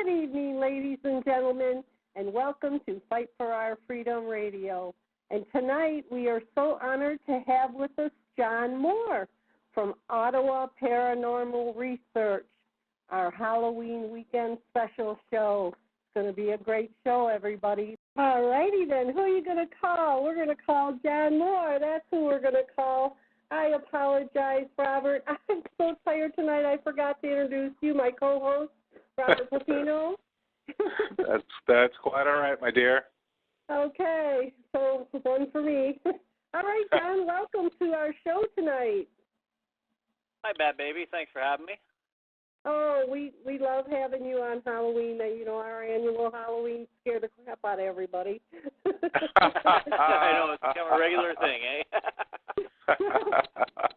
Good evening, ladies and gentlemen, and welcome to Fight for Our Freedom Radio. And tonight we are so honored to have with us John Moore from Ottawa Paranormal Research, our Halloween weekend special show. It's going to be a great show, everybody. All righty then, who are you going to call? We're going to call John Moore. That's who we're going to call. I apologize, Robert. I'm so tired tonight I forgot to introduce you, my co-host, Robert Papino. That's quite all right, my dear. Okay, so one for me. All right, John, welcome to our show tonight. Hi, Badbaby. Thanks for having me. Oh, we love having you on Halloween. You know, our annual Halloween scare the crap out of everybody. I know, it's become a regular thing, eh?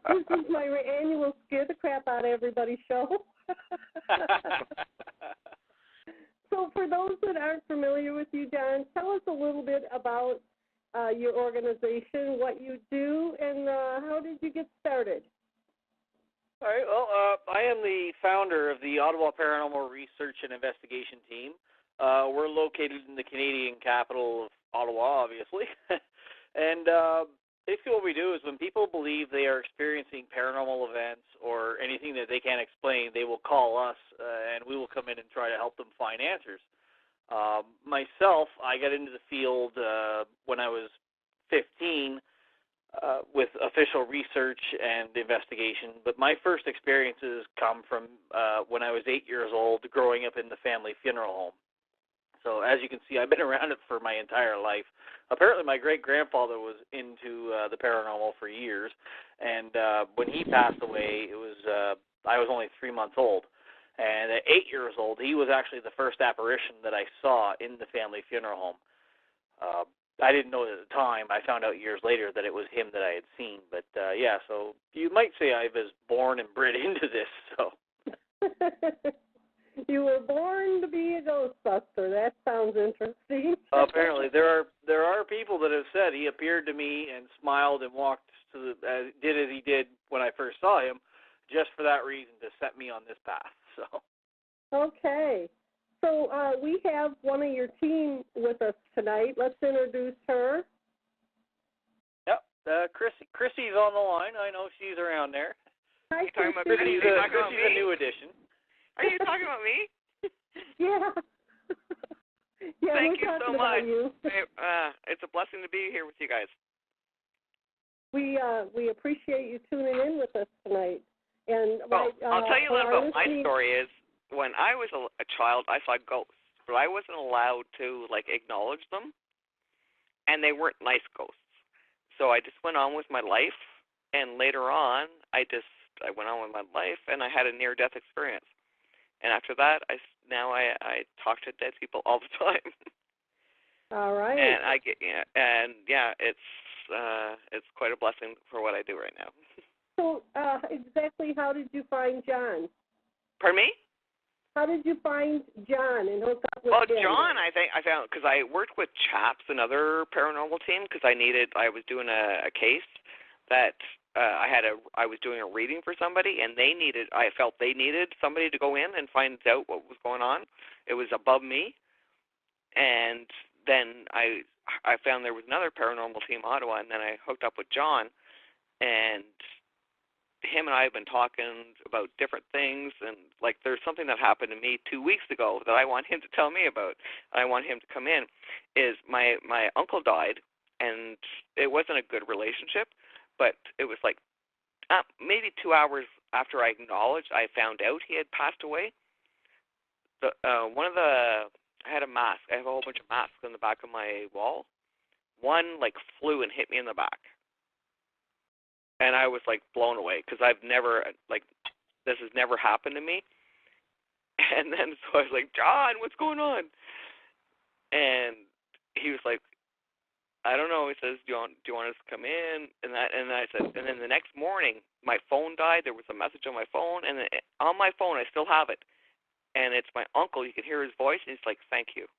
This is my annual scare the crap out of everybody show. So for those that aren't familiar with you, John, tell us a little bit about your organization, what you do, and how did you get started? All right, well, I am the founder of the Ottawa Paranormal Research and Investigation Team. We're located in the Canadian capital of Ottawa, obviously. And basically what we do is when people believe they are experiencing paranormal events or anything that they can't explain, they will call us, and we will come in and try to help them find answers. Myself, I got into the field when I was 15 with official research and investigation, but my first experiences come from when I was 8 years old, growing up in the family funeral home. So as you can see, I've been around it for my entire life. Apparently my great-grandfather was into the paranormal for years, and when he passed away, it was I was only 3 months old. And at 8 years old, he was actually the first apparition that I saw in the family funeral home. I didn't know it at the time. I found out years later that it was him that I had seen. But, yeah, so you might say I was born and bred into this. So. You were born to be a Ghostbuster. That sounds interesting. Apparently, there are people that have said he appeared to me and smiled and walked to did as he did when I first saw him, just for that reason, to set me on this path. So. Okay. So we have one of your team with us tonight. Let's introduce her. Yep, Chrissy's on the line. I know she's around there. Hi, Chrissy. Chrissy's a new addition. Are you talking about me? Yeah. Yeah. Thank you so much. You. It's a blessing to be here with you guys. We appreciate you tuning in with us tonight. And I'll tell you a little about my story. Is when I was a child, I saw ghosts, but I wasn't allowed to acknowledge them, and they weren't nice ghosts. So I just went on with my life, and later on, I went on with my life, and I had a near-death experience. And after that, I talk to dead people all the time. All right. And it's quite a blessing for what I do right now. So exactly how did you find John? Pardon me? How did you find John and hook up with him? John, I found because I worked with CHAPS, another paranormal team, because I was doing a case that I was doing a reading for somebody, and I felt they needed somebody to go in and find out what was going on. It was above me, and then I found there was another paranormal team in Ottawa, and then I hooked up with John, and him and I have been talking about different things, and there's something that happened to me 2 weeks ago that I want him to tell me about. I want him to come in. Is my uncle died, and it wasn't a good relationship, but it was maybe 2 hours after I found out he had passed away. I had a mask. I have a whole bunch of masks on the back of my wall. One flew and hit me in the back. And I was blown away because I've never this has never happened to me. And then so I was like, John, what's going on? And he was like, I don't know. He says, do you want us to come in? And I said, and then the next morning my phone died. There was a message on my phone, and on my phone I still have it. And it's my uncle. You can hear his voice, and he's like, thank you.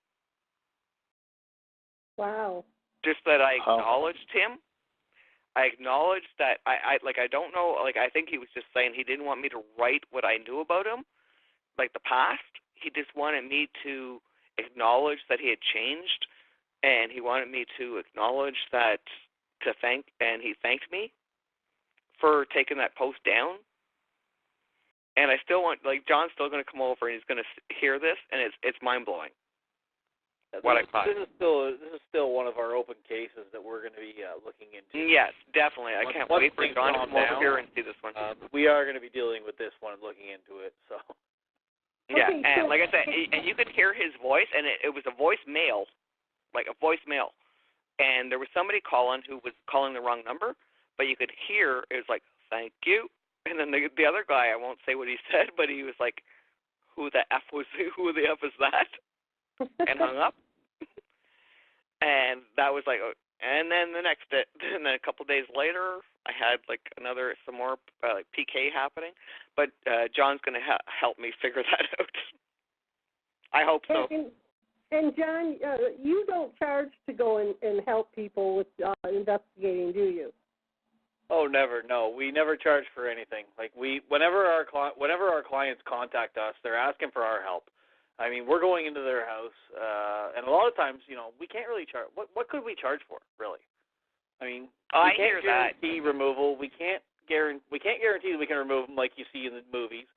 Wow. Just that I acknowledged him. I acknowledged that I don't know, I think he was just saying he didn't want me to write what I knew about him, the past. he just wanted me to acknowledge that he had changed, and he wanted me to acknowledge that and he thanked me for taking that post down. And I still want, like, John's still going to come over and he's going to hear this, and it's mind blowing. This is still one of our open cases that we're going to be looking into. Yes, definitely. I can't wait for John to come over here and see this one. We are going to be dealing with this one and looking into it. So. Yeah, and like I said, and you could hear his voice, and it was a voicemail, like a voicemail. And there was somebody calling who was calling the wrong number, but you could hear it was like, thank you. And then the other guy, I won't say what he said, but he was like, who the F is that? And hung up. And that was like, and then the next day, and then a couple of days later, I had like some more like PK happening. But John's going to help me figure that out. I hope so. And John, you don't charge to go and help people with investigating, do you? Oh, never. No, we never charge for anything. Like whenever our clients contact us, they're asking for our help. I mean, we're going into their house, and a lot of times, we can't really charge. What could we charge for, really? I mean, we can't guarantee removal. We can't guarantee that we can remove them like you see in the movies.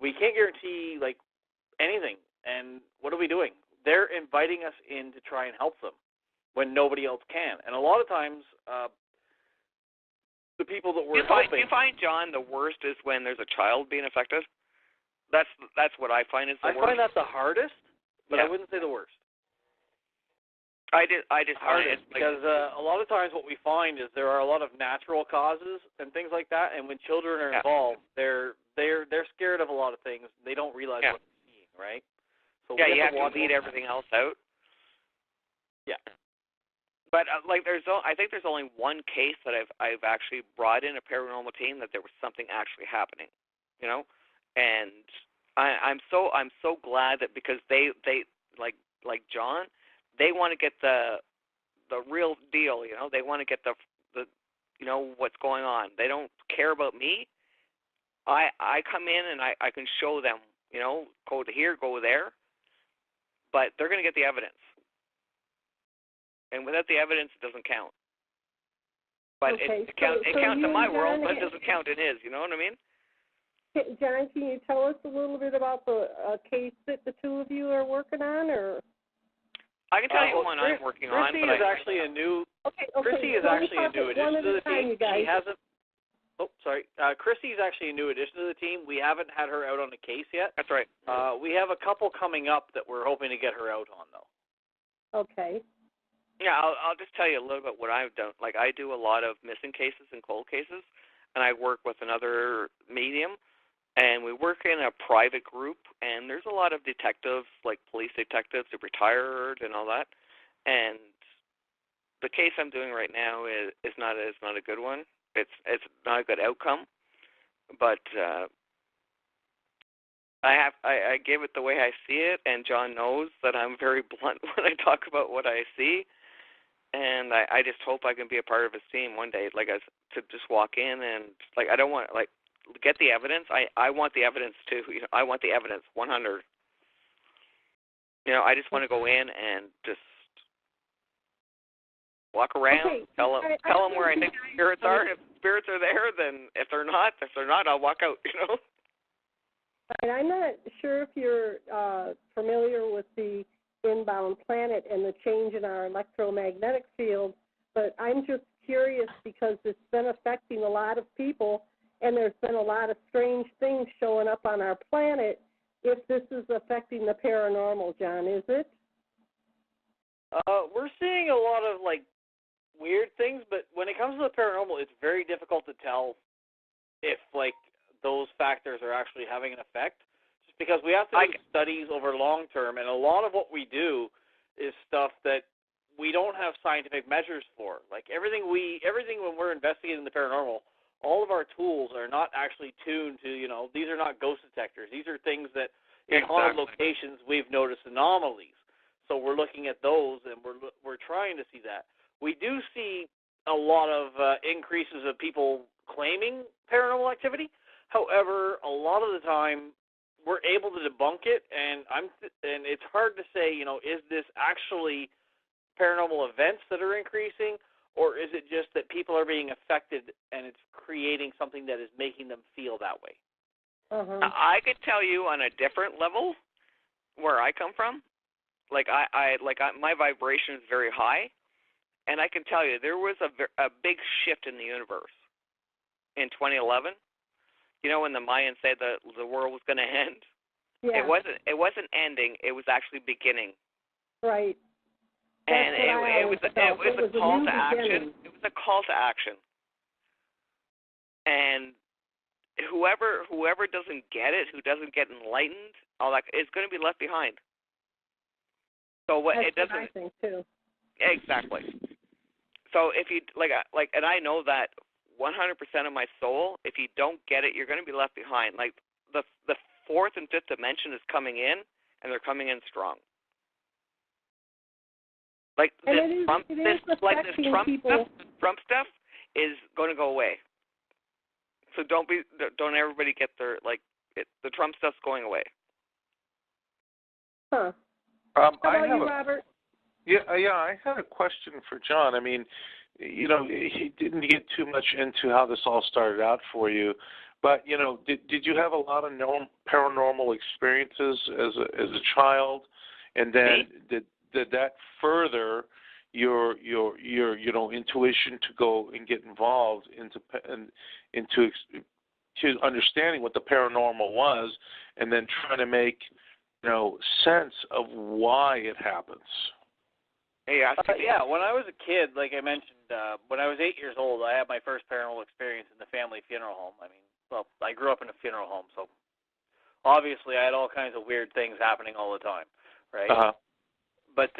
We can't guarantee like anything. And what are we doing? They're inviting us in to try and help them when nobody else can. And a lot of times, the people that we're helping. Do you find, John, the worst is when there's a child being affected? That's what I find is the worst. I find that the hardest, but I wouldn't say the worst. I just hardest because a lot of times what we find is there are a lot of natural causes and things like that, and when children are involved, they're scared of a lot of things. They don't realize what they're seeing, right? So you have to weed everything else out. Yeah. But I think there's only one case that I've actually brought in a paranormal team that there was something actually happening, and I'm so glad that because they like John, they want to get the real deal, they want to get the what's going on. They don't care about me. I come in and I can show them, go to here, go there, but they're going to get the evidence. And without the evidence, it doesn't count. But it counts in my world, but it doesn't count in his. You know what I mean? John, can you tell us a little bit about the case that the two of you are working on, or? I can tell you one I'm working on. Chrissy is actually a new. Chrissy is actually a new addition to the team. She hasn't. Oh, sorry. Chrissy's actually a new addition to the team. We haven't had her out on a case yet. That's right. We have a couple coming up that we're hoping to get her out on, though. Okay. Yeah, I'll just tell you a little bit what I've done. Like, I do a lot of missing cases and cold cases, and I work with another medium, and we work in a private group, and there's a lot of detectives, like police detectives who retired and all that. And the case I'm doing right now is not a good one. It's not a good outcome, but I give it the way I see it, and John knows that I'm very blunt when I talk about what I see. And I just hope I can be a part of his team one day, to just walk in and, I don't want, get the evidence. I want the evidence, too. I want the evidence, 100. I just want to go in and just walk around, tell them where I think spirits are. If spirits are there, then if they're not, I'll walk out, And I'm not sure if you're familiar with the inbound planet and the change in our electromagnetic field, but I'm just curious because it's been affecting a lot of people, and there's been a lot of strange things showing up on our planet. If this is affecting the paranormal, John, is it? We're seeing a lot of, weird things, but when it comes to the paranormal, it's very difficult to tell if, those factors are actually having an effect. Because we have to do studies over long term, and a lot of what we do is stuff that we don't have scientific measures for. Everything when we're investigating the paranormal, all of our tools are not actually tuned to, these are not ghost detectors. These are things that in haunted locations we've noticed anomalies. So we're looking at those, and we're trying to see that. We do see a lot of increases of people claiming paranormal activity. However, a lot of the time, we're able to debunk it, and it's hard to say, is this actually paranormal events that are increasing, or is it just that people are being affected and it's creating something that is making them feel that way? I could tell you on a different level where I come from. My vibration is very high, and I can tell you there was a big shift in the universe in 2011. When the Mayans said that the world was going to end. Yeah. It wasn't ending. It was actually beginning. Right. And it was a call to action. It was a call to action. And whoever doesn't get it, who doesn't get enlightened, all that is going to be left behind. So That's what I think too. Exactly. So if you and I know that 100% of my soul, if you don't get it, you're going to be left behind. Like the fourth and fifth dimension is coming in, and they're coming in strong. Like this Trump stuff is going to go away. So don't everybody get their the Trump stuff's going away. Huh. How about you, Robert? Yeah, I had a question for John. I mean, he didn't get too much into how this all started out for you, but did you have a lot of paranormal experiences as a child, and then did that further your intuition to go and get involved into understanding what the paranormal was, and then trying to make sense of why it happens? Yeah, when I was a kid, like I mentioned, when I was 8 years old, I had my first paranormal experience in the family funeral home. I grew up in a funeral home, so obviously I had all kinds of weird things happening all the time, right? Uh-huh. But,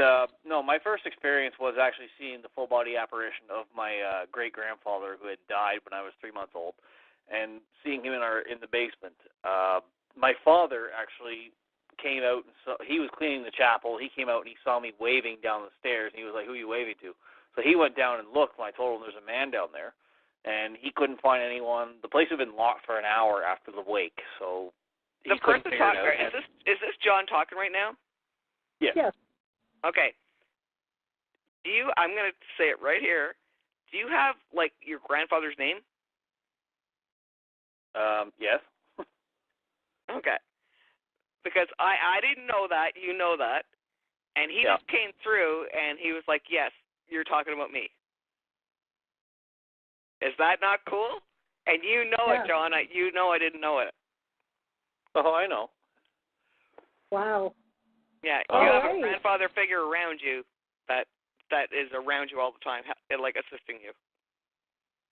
no, my first experience was actually seeing the full-body apparition of my great-grandfather who had died when I was 3 months old, and seeing him in the basement. My father actually came out, and he was cleaning the chapel. He came out and he saw me waving down the stairs, and he was like, "Who are you waving to?" So he went down and looked, and I told him there's a man down there, and he couldn't find anyone. The place had been locked for an hour after the wake, so the person talking is this John talking right now? Yes. Yes. Okay. I'm going to say it right here. Do you have your grandfather's name? Yes. Okay. Because I didn't know that, you know that, and he just came through, and he was like, "Yes, you're talking about me." Is that not cool? And you know it, John. I didn't know it. Oh, I know. Wow. Yeah, you have a grandfather figure around you that is around you all the time, assisting you.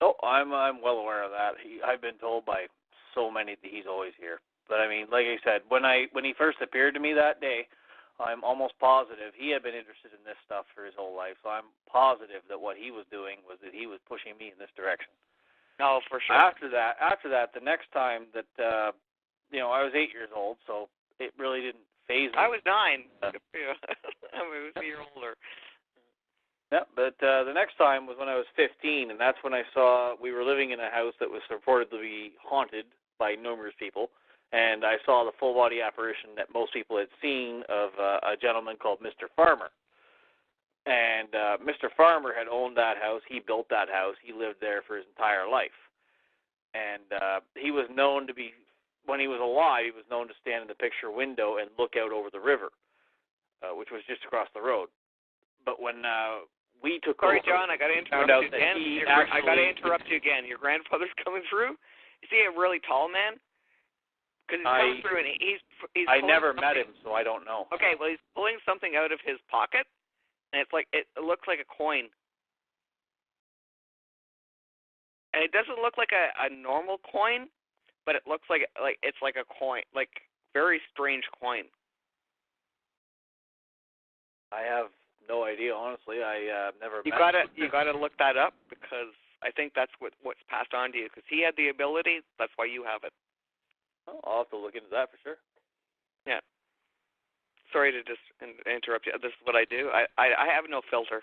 Oh, I'm well aware of that. I've been told by so many that he's always here. But like I said, when he first appeared to me that day, I'm almost positive he had been interested in this stuff for his whole life. So I'm positive that what he was doing was that he was pushing me in this direction. No, for sure. After that, the next time that I was 8 years old, so it really didn't phase me. I was 9. I was a year older. Yeah, but the next time was when I was 15, and that's when we were living in a house that was reportedly haunted by numerous people. And I saw the full-body apparition that most people had seen of a gentleman called Mr. Farmer. And Mr. Farmer had owned that house. He built that house. He lived there for his entire life. And he was known to be, when he was alive, he was known to stand in the picture window and look out over the river, which was just across the road. But when we took over... Sorry, John, I got to interrupt you again. I got to interrupt you again. Your grandfather's coming through? Is he a really tall man? Because he's coming through, and he's I never met him, so I don't know. Okay, well, he's pulling something out of his pocket, and it looks like a coin. And it doesn't look like a normal coin, but it looks like it's like a coin, like very strange coin. I have no idea, honestly. I never. You gotta look that up, because I think that's what's passed on to you. Because he had the ability, that's why you have it. Oh, I'll have to look into that for sure. Yeah. Sorry to just interrupt you. This is what I do. I have no filter.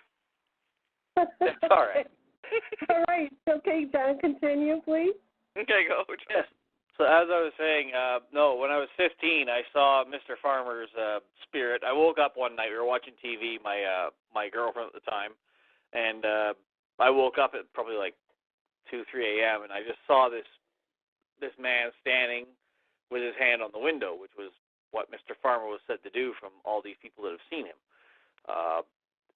That's all right. All right. Okay, John, continue, please. Okay, go. Yes. So as I was saying, no, when I was 15, I saw Mr. Farmer's spirit. I woke up one night. We were watching TV, my girlfriend at the time, and I woke up at probably like 2, 3 a.m. and I just saw this man standing with his hand on the window, which was what Mr. Farmer was said to do from all these people that have seen him.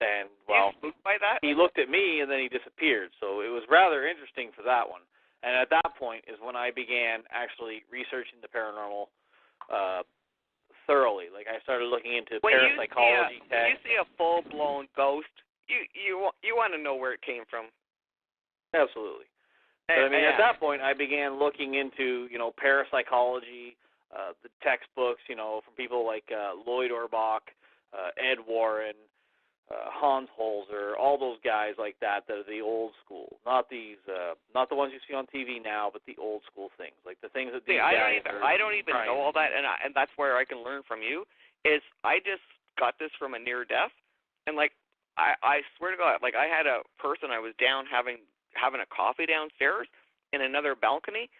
And well, by that? He looked at me and then he disappeared. So it was rather interesting for that one. And at that point is when I began actually researching the paranormal thoroughly. Like I started looking into parapsychology. When you see a full-blown ghost, you want to know where it came from. Absolutely. But I mean, at that point, I began looking into, parapsychology, the textbooks, from people like Lloyd Orbach, Ed Warren, Hans Holzer, all those guys like that are the old school, not the ones you see on TV now, but the old school things, like the things that I don't even know all that, and that's where I can learn from you. Is I just got this from a near death, and like I swear to God, like I had a person I was down having a coffee downstairs in another balcony,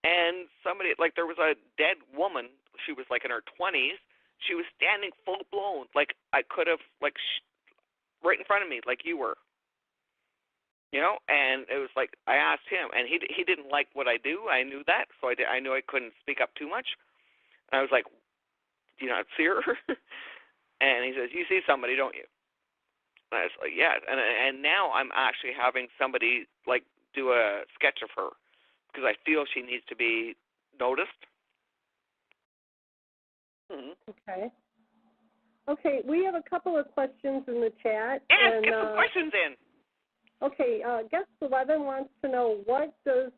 and somebody, like there was a dead woman, she was like in her 20s, she was standing full blown, like I could have, like right in front of me, like you were, and it was like I asked him, and he didn't like what I do, I knew that, so I knew I couldn't speak up too much, and I was like, do you not see her? And he says, you see somebody, don't you? And I was like, yeah. And now I'm actually having somebody like do a sketch of her because I feel she needs to be noticed. Okay. Okay, we have a couple of questions in the chat. Yeah, get some questions in. Okay, guest 11 wants to know, what does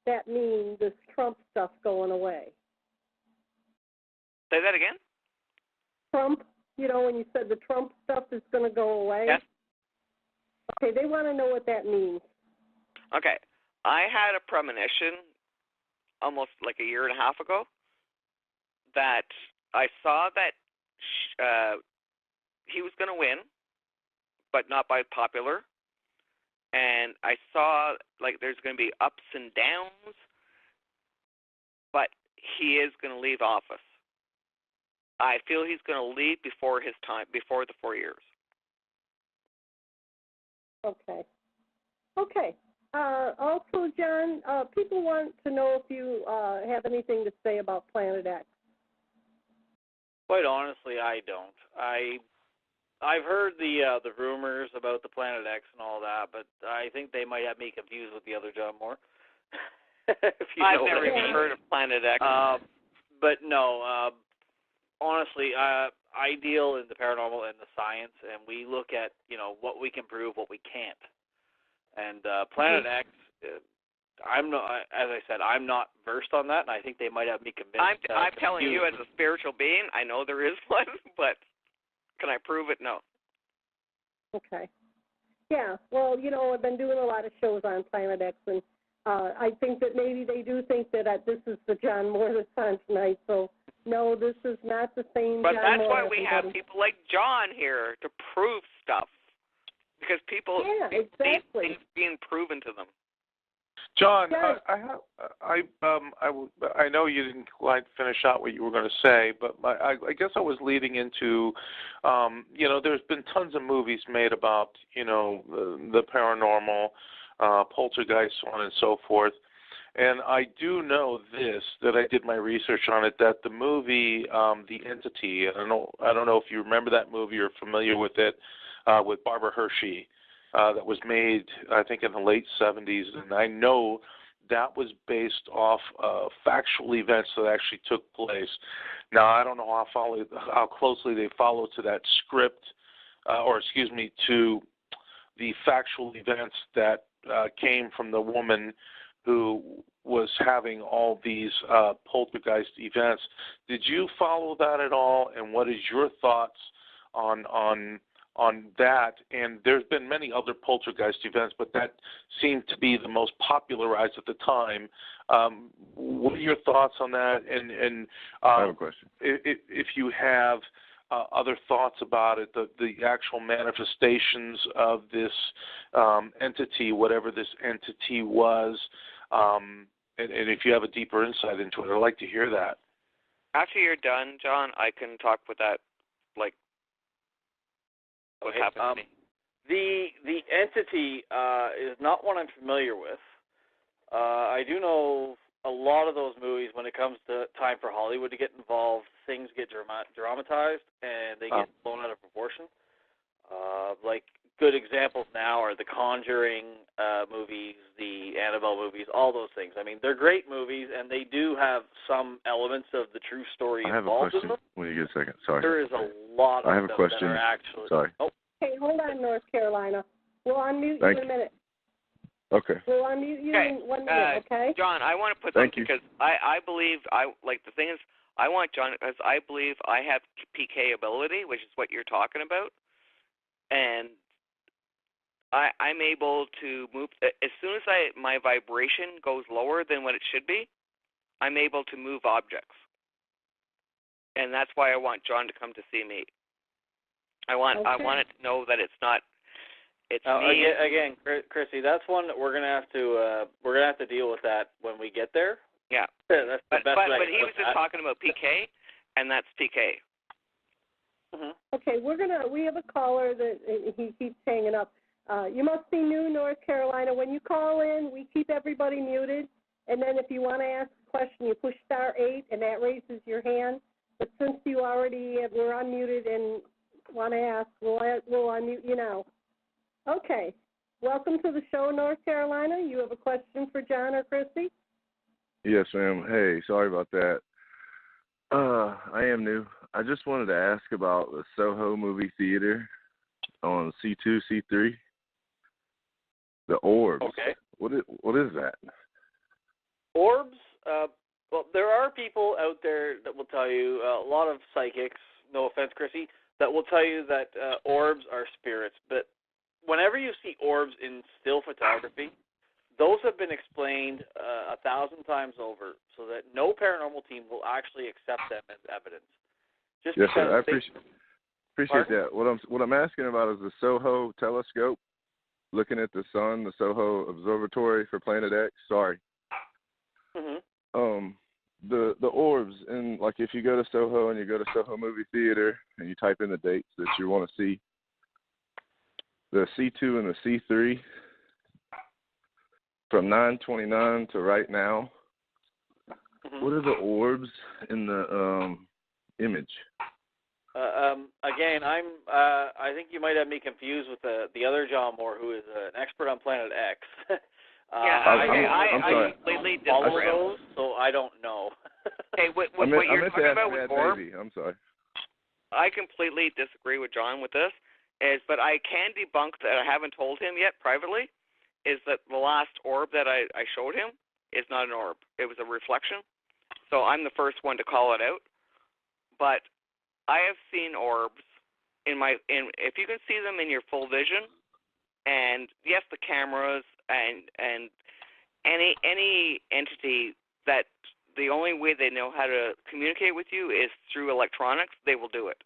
that mean, this Trump stuff going away? Say that again? Trump, when you said the Trump stuff is going to go away? Yes. Okay, they want to know what that means. Okay. I had a premonition almost like a year and a half ago that I saw that he was going to win, but not by popular. And I saw like there's going to be ups and downs, but he is going to leave office. I feel he's going to leave before his time, before the 4 years. Okay. Okay. Also, John, people want to know if you have anything to say about Planet X. Quite honestly, I don't. I've heard the rumors about the Planet X and all that, but I think they might have me confused with the other John Moore. I've never even heard of Planet X. But no, honestly, I deal in the paranormal and the science, and we look at what we can prove, what we can't. And Planet X, I'm not, as I said, I'm not versed on that, and I think they might have me convinced. I'm telling you, as a spiritual being, I know there is one, but can I prove it? No. Okay. Yeah. Well, I've been doing a lot of shows on Planet X, and I think that maybe they do think that this is the John Moore that's on tonight. So no, this is not the same. But John that's Moore, why we have people like John here to prove stuff, because people see things being proven to them. John, I know you didn't quite finish out what you were going to say, but I guess I was leading into, there's been tons of movies made about, the paranormal, poltergeist, so on and so forth. And I do know that I did my research on it, that the movie, The Entity, I don't know if you remember that movie or familiar with it, with Barbara Hershey. That was made, I think, in the late 70s, and I know that was based off factual events that actually took place. Now, I don't know how closely they follow to that script, to the factual events that came from the woman who was having all these poltergeist events. Did you follow that at all, and what is your thoughts on that? And there's been many other poltergeist events, but that seemed to be the most popularized at the time. What are your thoughts on that? And I have a question. If you have other thoughts about it, the actual manifestations of this entity, whatever this entity was, And if you have a deeper insight into it, I'd like to hear that. After you're done, John, I can talk with that, like, what's happened to me. The entity is not one I'm familiar with. I do know a lot of those movies, when it comes to time for Hollywood to get involved, things get dramatized and they get blown out of proportion. Like, good examples now are the Conjuring movies, the Annabelle movies, all those things. I mean, they're great movies, and they do have some elements of the true story involved in them. When you get a second. Sorry. There is a lot of I have a them question. that are actually... Sorry. Oh. Okay, hold on, North Carolina. We'll unmute you in a minute. Okay. We'll unmute you in 1 minute, okay? John, I want to put Thank something you. because I believe the thing is I want John because I believe I have PK ability, which is what you're talking about, and I'm able to move as soon as my vibration goes lower than what it should be. I'm able to move objects, and that's why I want John to come to see me. I want it to know that it's not. It's me. Again, Chrissy, that's one that we're gonna have to deal with that when we get there. Yeah. That's the best way but he was just talking about PK, and that's PK. Mm-hmm. Okay, we have a caller that he keeps hanging up. You must be new, North Carolina. When you call in, we keep everybody muted, and then if you want to ask a question, you push *8, and that raises your hand. But since you already were unmuted and want to ask, we'll unmute you now. Okay. Welcome to the show, North Carolina. You have a question for John or Chrissy? Yes, ma'am. Hey, sorry about that. I am new. I just wanted to ask about the Soho movie theater on C2, C3. The orbs. Okay. What is that? Orbs? Well, there are people out there that will tell you, a lot of psychics, no offense, Chrissy, that will tell you that orbs are spirits. But whenever you see orbs in still photography, those have been explained 1,000 times over, so that no paranormal team will actually accept them as evidence. Just yes, because sir. I appreciate that. What I'm asking about is the Soho telescope, looking at the sun, the Soho Observatory for Planet X. Sorry. Mm-hmm. The orbs, and like if you go to Soho and you go to Soho Movie Theater and you type in the dates that you want to see, the C2 and the C3 from 9/29 to right now. Mm-hmm. What are the orbs in the image? Again, I think you might have me confused with the other John Moore, who is an expert on Planet X. I completely follow disagree. Those, so I don't know. Hey, what you're talking about with orbs? I'm sorry. I completely disagree with John with this. But I can debunk that I haven't told him yet privately, is that the last orb that I showed him is not an orb. It was a reflection. So I'm the first one to call it out. But I have seen orbs if you can see them in your full vision, and yes, the cameras and any entity that the only way they know how to communicate with you is through electronics, they will do it.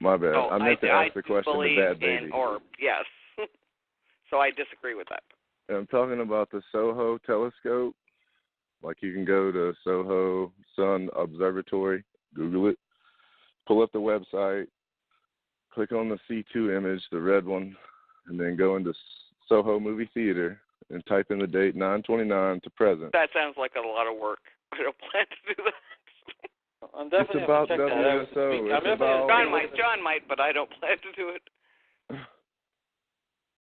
My bad. So I meant to ask the question to Badbaby. in orb, yes. So I disagree with that. I'm talking about the Soho telescope. Like you can go to Soho Sun Observatory, Google it, pull up the website, click on the C2 image, the red one, and then go into Soho Movie Theater and type in the date 9/29 to present. That sounds like a lot of work. I don't plan to do that. I'm definitely it's about check that out. John might, but I don't plan to do it.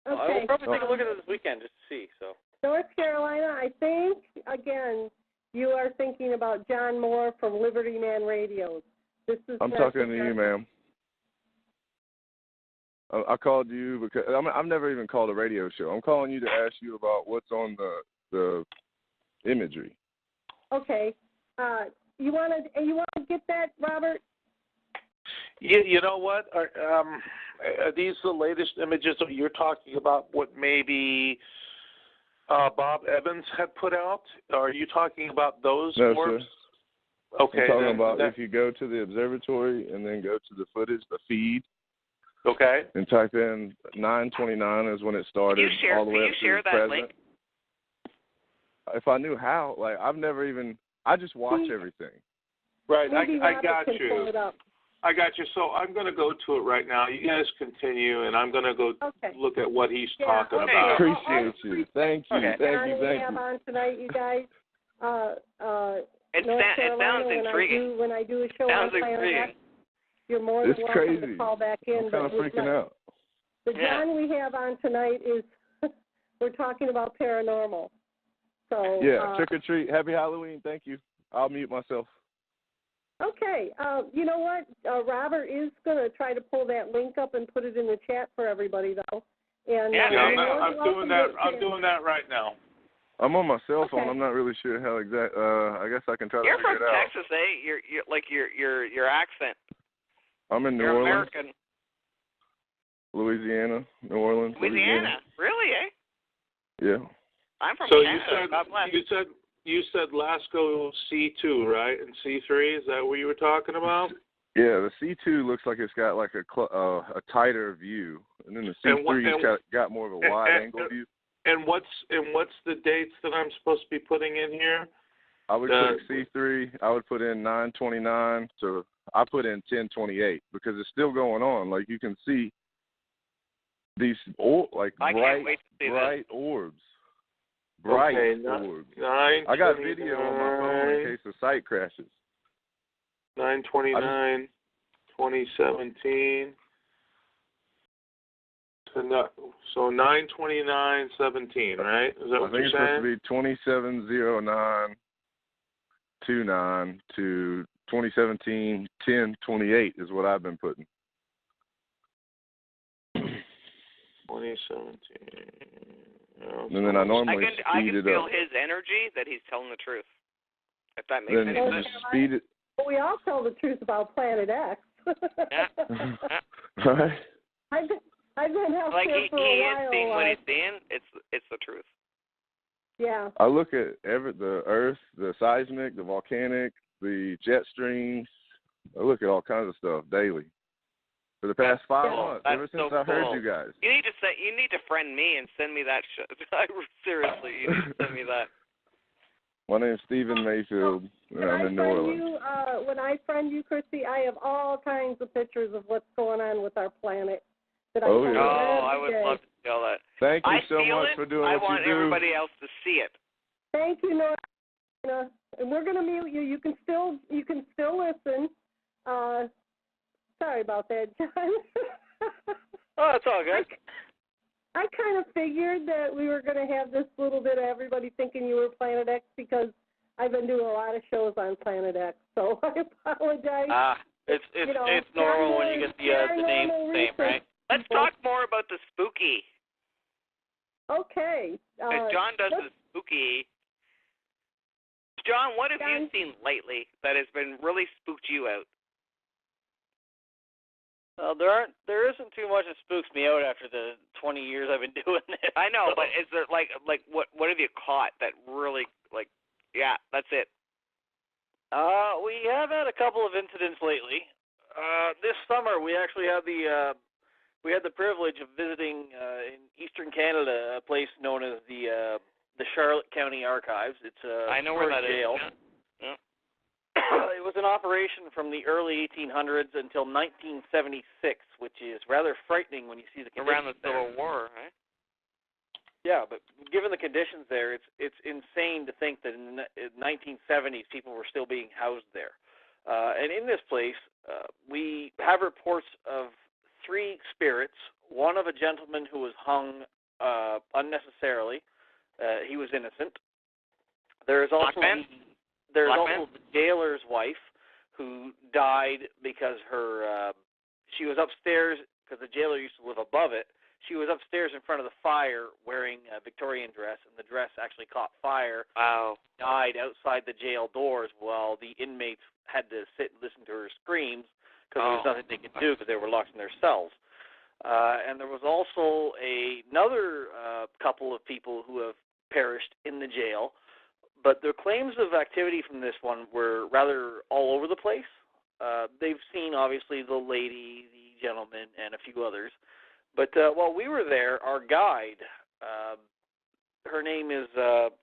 Okay. I will probably take a look at it this weekend just to see. So North Carolina, I think, again, you are thinking about John Moore from Liberty Man Radios. I'm talking to you, ma'am. I called you because I've never even called a radio show. I'm calling you to ask you about what's on the imagery. Okay. You want to get that, Robert? Yeah, you know what? Are these the latest images that you're talking about? What maybe Bob Evans had put out? Are you talking about those orbs? Sir. Okay. I'm talking about if you go to the observatory and then go to the footage, the feed. Okay. And type in 9/29 is when it started. Can you share all the way up that to present. link? if I knew how, like I've never even. I just watch everything. Right, Maybe I Robert got can pull you. it up. I got you. So I'm going to go to it right now. You guys continue, and I'm going to go look at what he's talking okay. about. Appreciate you. Thank you. Okay. Thank you. We Thank have you. on tonight, you guys. It North sounds Carolina, intriguing. when I do a show on Planet X, you're more than It's welcome crazy. to call back in. I'm kind of freaking out. The John we have on tonight is we're talking about paranormal. So Yeah, trick or treat. Happy Halloween. Thank you. I'll mute myself. Okay. You know what? Robert is going to try to pull that link up and put it in the chat for everybody, though. And I'm doing that. I'm doing that right now. I'm on my cell phone. I'm not really sure how exact. I guess I can try to figure it out. You're from Texas, eh? Your accent. I'm in New You're Orleans, American. Louisiana, New Orleans, Louisiana. Really, eh? Yeah. I'm from So Canada. God bless. you said Lasco C2, right? And C3, is that what you were talking about? Yeah, the C2 looks like it's got like a tighter view, and then the C3's got more of a wide angle view. And what's the dates that I'm supposed to be putting in here? I would put C3. I would put in 9/29 to. I put in 10/28 because it's still going on. Like you can see these bright orbs. Bright orbs. I got video on my phone in case the site crashes. 9/29, 2017. So 9/29/17, right? Is that what you're saying? I think it's supposed to be 27/09/29 to 2017 10/28 is what I've been putting. 2017. And then I normally speed it up. I can feel his energy that he's telling the truth. If that makes any sense. Speed it. Well, we all tell the truth about Planet X. Yeah. Right. I've been out there for a while. He is seeing what he's seeing. It's the truth. Yeah. I look at the Earth, the seismic, the volcanic, the jet streams. I look at all kinds of stuff daily. For the past 5 months, ever since I heard you guys. You need to friend me and send me that shit. Seriously, you need to send me that. My name's Stephen Mayfield, and I'm in New Orleans. When I friend you, Christy, I have all kinds of pictures of what's going on with our planet. I would love to see all that. Thank you so much for doing what you do. I want everybody else to see it. Thank you, Nora. And we're going to mute you. You can still listen. Sorry about that, John. Oh, it's all good. I kind of figured that we were going to have this little bit of everybody thinking you were Planet X because I've been doing a lot of shows on Planet X, so I apologize. It's normal when you get the name same, right? Let's talk more about the spooky. Okay. John does the spooky. John, what have you seen lately that has been really spooked you out? Well, there isn't too much that spooks me out after the 20 years I've been doing this. I know, but is there like what have you caught that really that's it? We have had a couple of incidents lately. This summer we actually had the privilege of visiting in Eastern Canada a place known as the Charlotte County Archives. It's I know where that jail. is. Yeah. It was an operation from the early 1800s until 1976, which is rather frightening when you see the conditions around the Civil War, right? Yeah, but given the conditions there, it's insane to think that in the 1970s people were still being housed there. And in this place, we have reports of 3 spirits. One of a gentleman who was hung unnecessarily. He was innocent. There's also the jailer's wife who died because she was upstairs because the jailer used to live above it. She was upstairs in front of the fire wearing a Victorian dress, and the dress actually caught fire. Wow. Died outside the jail doors while the inmates had to sit and listen to her screams because there was nothing they could do because they were locked in their cells. And there was also another couple of people who have perished in the jail, but their claims of activity from this one were rather all over the place. They've seen, obviously, the lady, the gentleman, and a few others. But while we were there, our guide her name is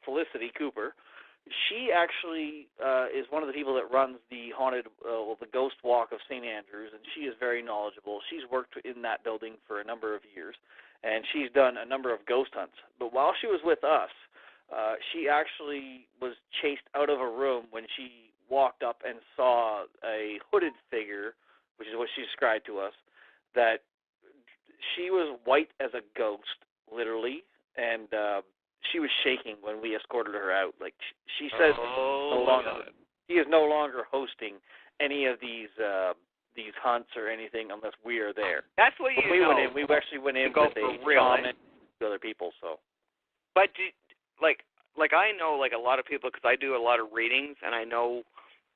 Felicity Cooper. She actually is one of the people that runs the the Ghost Walk of St. Andrews, and she is very knowledgeable. She's worked in that building for a number of years, and she's done a number of ghost hunts. But while she was with us, she actually was chased out of a room when she walked up and saw a hooded figure, which is what she described to us, that she was white as a ghost, literally, and she was shaking when we escorted her out. Like she said, she is no longer hosting any of these hunts or anything unless we are there. That's what you know. We actually went in with a real shaman and other people. So, but like I know like a lot of people because I do a lot of readings, and I know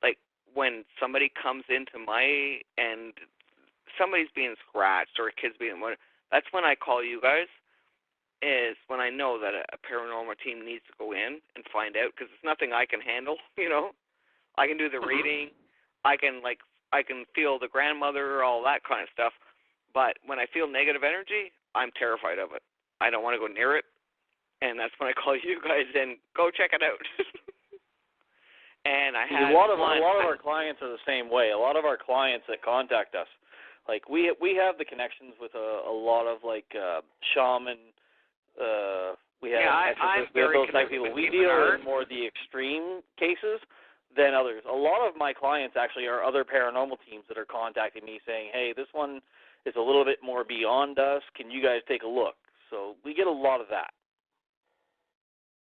like when somebody comes into my and somebody's being scratched or a kid's being that's when I call you guys. Is when I know that a paranormal team needs to go in and find out because it's nothing I can handle. You know, I can do the reading, I can feel the grandmother, all that kind of stuff. But when I feel negative energy, I'm terrified of it. I don't want to go near it, and that's when I call you guys and go check it out. And I have a lot of our clients are the same way. A lot of our clients that contact us, like we have the connections with a lot of like shaman. We have those type of people. We deal in more of the extreme cases than others. A lot of my clients actually are other paranormal teams that are contacting me saying, hey, this one is a little bit more beyond us. Can you guys take a look? So we get a lot of that.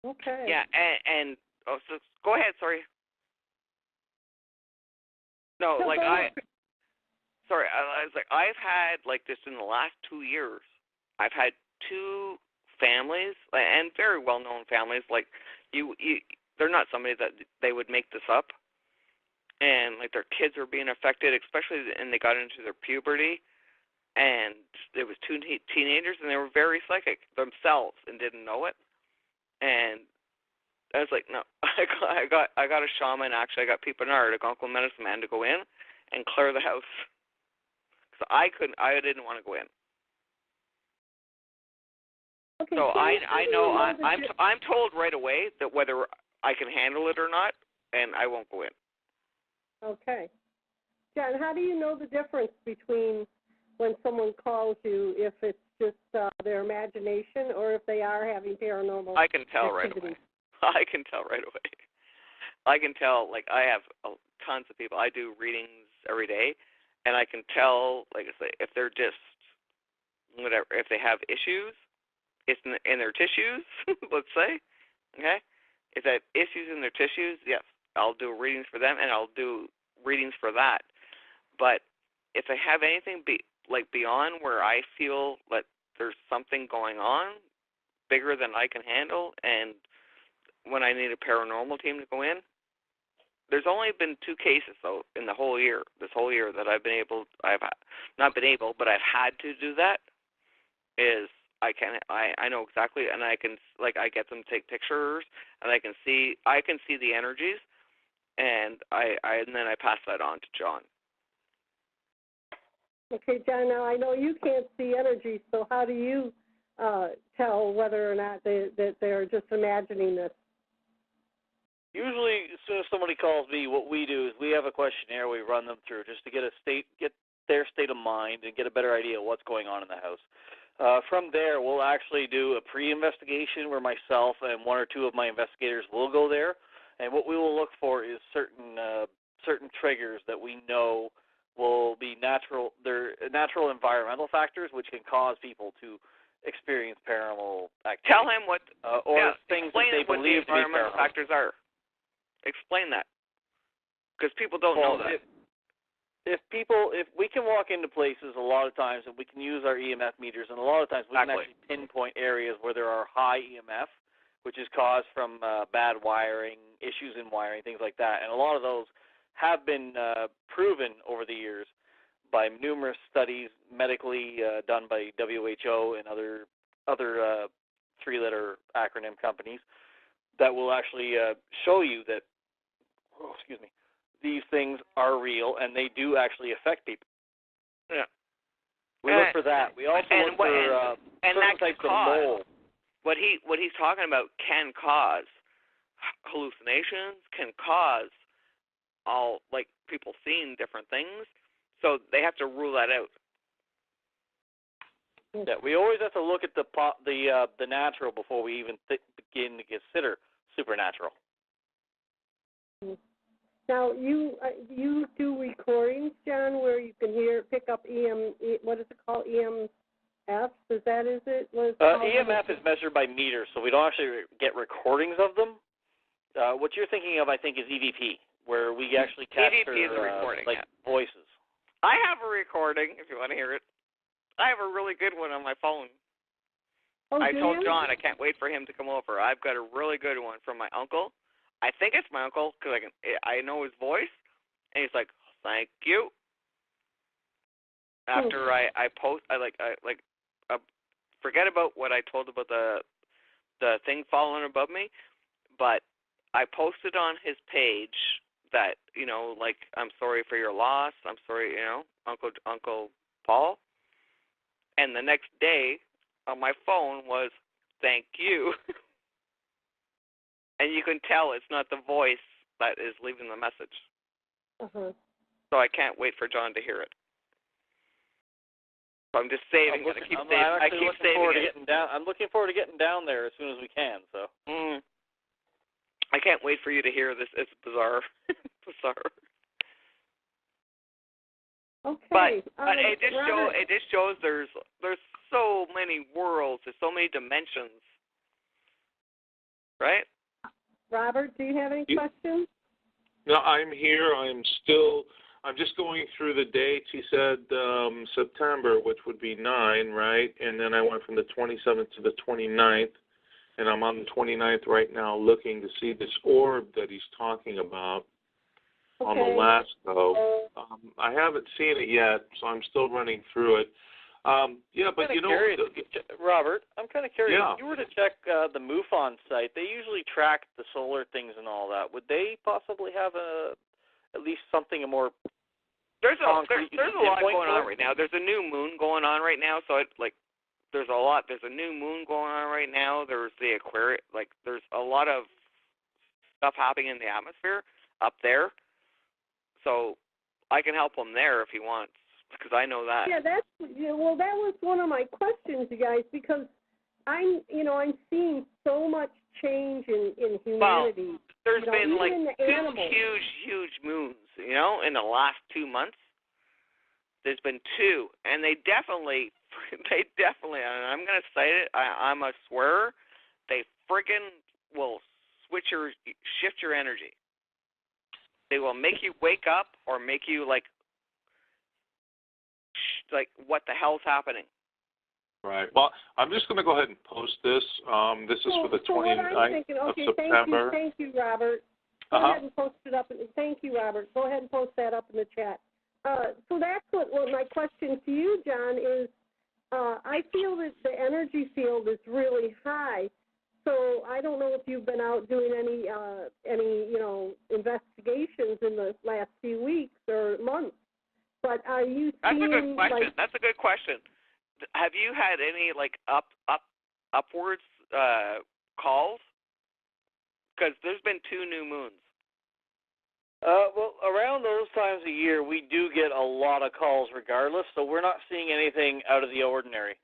Okay. Yeah, and so go ahead, sorry. No, like I was like, I've had, like this in the last 2 years, I've had 2 families, and very well-known families, like they're not somebody that they would make this up, and like their kids were being affected, especially, and they got into their puberty, and there was 2 teenagers, and they were very psychic themselves and didn't know it, and I was like, no, I got a shaman, actually, I got Pete Bernard, a Gonkel medicine man, to go in and clear the house, so I didn't want to go in. Okay, so I know I'm told right away that whether I can handle it or not, and I won't go in. Okay. John, how do you know the difference between when someone calls you, if it's just their imagination or if they are having paranormal I can tell activity? right away. I can tell right away. I can tell, like, I have tons of people. I do readings every day, and I can tell, like I say, if they're just, whatever, if they have issues, it's in their tissues, let's say, okay? If they have issues in their tissues, yes, I'll do readings for them, and I'll do readings for that. But if they have anything beyond where I feel that there's something going on bigger than I can handle, and when I need a paranormal team to go in, there's only been 2 cases, though, in this whole year, that I've not been able, but I've had to do that, is I know exactly, and I can, like, I get them to take pictures, and I can see the energies, and then I pass that on to John. Okay, John, now I know you can't see energy, so how do you tell whether or not that they're just imagining this? Usually, as soon as somebody calls me, what we do is we have a questionnaire we run them through just to get their state of mind and get a better idea of what's going on in the house. From there, we'll actually do a pre-investigation where myself and 1 or 2 of my investigators will go there, and what we will look for is certain triggers that we know will be natural. They're natural environmental factors which can cause people to experience paranormal activity. Tell him what things that they believe to be environmental factors are. Explain that, because people don't know that. If we can walk into places a lot of times and we can use our EMF meters, and a lot of times we can actually pinpoint areas where there are high EMF, which is caused from bad wiring, issues in wiring, things like that. And a lot of those have been proven over the years by numerous studies medically done by WHO and other 3-letter acronym companies that will actually show you that, these things are real and they do actually affect people. Yeah. We look for that. We also look for certain types of mold. what he's talking about can cause hallucinations, can cause all, like, people seeing different things. So they have to rule that out. Yeah, we always have to look at the natural before we even begin to consider supernatural. Now, you do recordings, John, where you can pick up what is it called, EMF? Is it? EMF is measured by meters, so we don't actually get recordings of them. What you're thinking of, I think, is EVP, where we actually capture EVP is a recording, voices. I have a recording, if you want to hear it. I have a really good one on my phone. Oh, I told you? John I can't wait for him to come over. I've got a really good one from my uncle. I think it's my uncle because I know his voice, and he's like, "Thank you." After forget about what I told about the thing falling above me, but I posted on his page that, you know, like, I'm sorry for your loss. I'm sorry, you know, Uncle Paul. And the next day on my phone was, "Thank you." And you can tell it's not the voice that is leaving the message. Uh-huh. So I can't wait for John to hear it. So I'm just saving it. I keep saving it. I'm looking forward to getting down there as soon as we can. So. I can't wait for you to hear this. It's bizarre. Bizarre. Okay. But it just shows there's so many worlds, there's so many dimensions. Right? Robert, do you have any questions? No, I'm here. I'm just going through the dates. He said September, which would be 9, right? And then I went from the 27th to the 29th, and I'm on the 29th right now looking to see this orb that he's talking about on the last go. I haven't seen it yet, so I'm still running through it. But you know, Robert, I'm kind of curious. Yeah. If you were to check the MUFON site, they usually track the solar things and all that. Would they possibly have at least something more? There's a lot going on right now. There's a new moon going on right now, so there's a lot. There's a new moon going on right now. There's the Aquarius. There's a lot of stuff happening in the atmosphere up there. So I can help him there if he wants, because I know that. Yeah, that was one of my questions, you guys, because I'm seeing so much change in humanity. Well, there's been like two huge moons, in the last 2 months. There's been 2, and they definitely, and I'm going to cite it, I'm a swearer, they friggin' will shift your energy. They will make you wake up or make you like what the hell's happening? Right. Well, I'm just going to go ahead and post this. This is for the 29th of September. Thank you, Robert. Go ahead and post it up. Thank you, Robert. Go ahead and post that up in the chat. So that's what my question to you, John, is I feel that the energy field is really high. So I don't know if you've been out doing any investigations in the last few weeks or months, but are you seeing? That's a good question. Have you had any upwards calls? Because there's been 2 new moons. Well, around those times of year, we do get a lot of calls regardless, so we're not seeing anything out of the ordinary.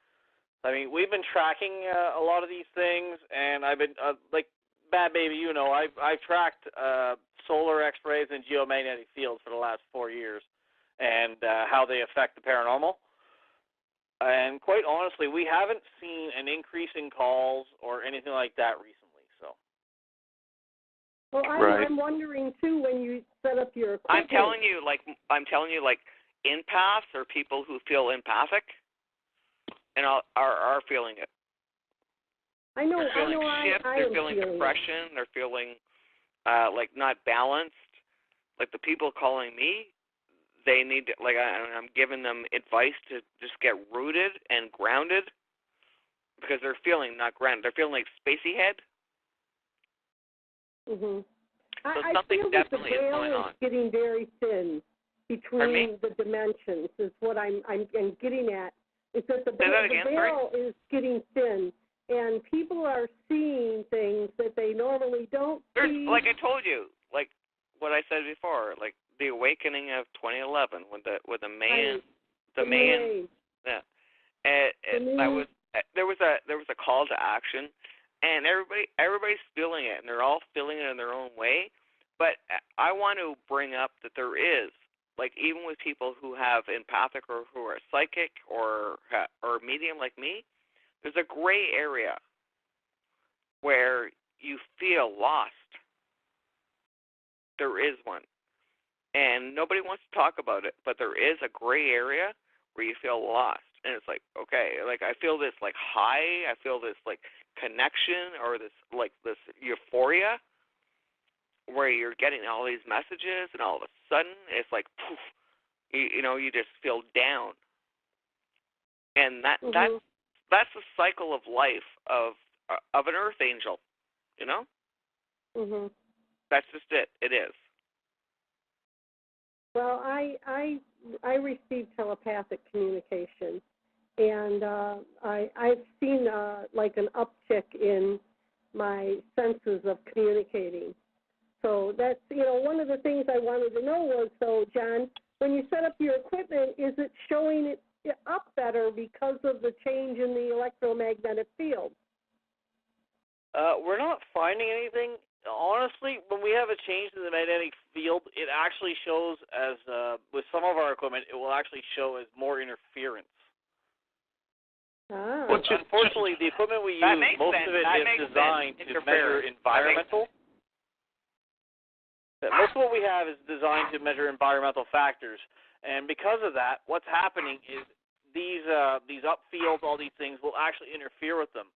I mean, we've been tracking a lot of these things, and I've been, like Badbaby, I've tracked solar X-rays and geomagnetic fields for the last 4 years and how they affect the paranormal. And quite honestly, we haven't seen an increase in calls or anything like that recently. So. Well, I'm wondering too when you set up your equipment. I'm telling you, empaths or people who feel empathic and are feeling it. I know. They're feeling shifts. They're feeling depression. They're feeling not balanced. Like the people calling me, they need to, I'm giving them advice to just get rooted and grounded because they're feeling not grounded. They're feeling like spacey head. Mhm. So something I feel definitely that the is going veil on. is getting very thin between the dimensions. Is what I'm getting at. Is that the veil is getting thin and people are seeing things that they normally don't see. Like I told you, like what I said before, like the awakening of 2011 when the man. Yeah, there was a call to action, and everybody's feeling it, and they're all feeling it in their own way. But I want to bring up that there is, like, even with people who have empathic or who are psychic or medium like me, there's a gray area where you feel lost. There is one. And nobody wants to talk about it, but there is a gray area where you feel lost. And it's like, okay, like I feel this like high, I feel this like connection or this euphoria where you're getting all these messages and all of a sudden it's like poof, you just feel down. And that's the cycle of life of an earth angel, you know? Mhm. That's just it. It is. Well, I received telepathic communication, and I've seen like an uptick in my senses of communicating. So that's, one of the things I wanted to know was, so John, when you set up your equipment, is it showing it up better because of the change in the electromagnetic field? We're not finding anything. Honestly, when we have a change in the magnetic field, it actually shows as, with some of our equipment, it will actually show as more interference. Ah. Unfortunately, the equipment we use, most of it is designed to measure environmental. Most of what we have is designed to measure environmental factors, and because of that, what's happening is these upfields, all these things, will actually interfere with them.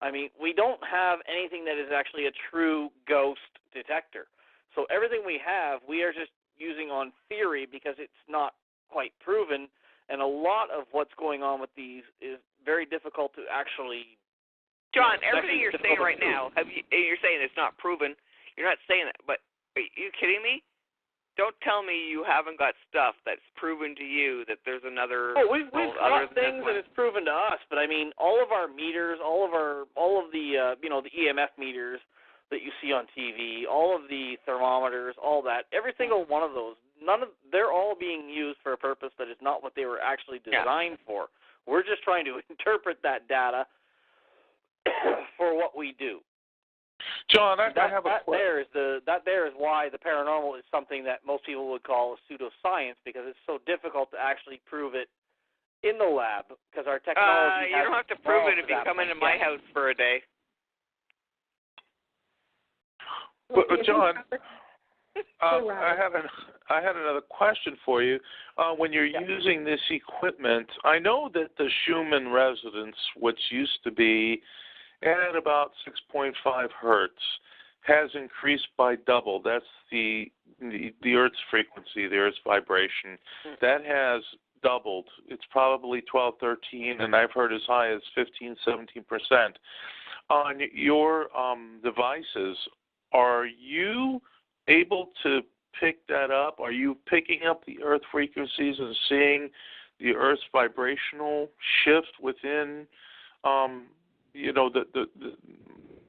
I mean, we don't have anything that is actually a true ghost detector. So everything we have, we are just using on theory because it's not quite proven, and a lot of what's going on with these is very difficult to actually. John, everything you're saying right now, you're saying it's not proven. You're not saying that, but are you kidding me? Don't tell me you haven't got stuff that's proven to you that there's another. Oh, we've got things that it's proven to us, but I mean, all of our meters, all of the the EMF meters that you see on TV, all of the thermometers, all that, every single one of those, they're all being used for a purpose that is not what they were actually designed for. We're just trying to interpret that data for what we do. John, I have a question. That there is why the paranormal is something that most people would call a pseudoscience, because it's so difficult to actually prove it in the lab, because our technology. You don't have to prove it if you come into my house for a day. But John, I had another question for you. When you're using this equipment, I know that the Schumann resonance, which used to be at about 6.5 hertz, has increased by double. That's the Earth's frequency, the Earth's vibration. That has doubled. It's probably 12, 13, and I've heard as high as 15, 17%. On your devices, are you able to pick that up? Are you picking up the Earth frequencies and seeing the Earth's vibrational shift within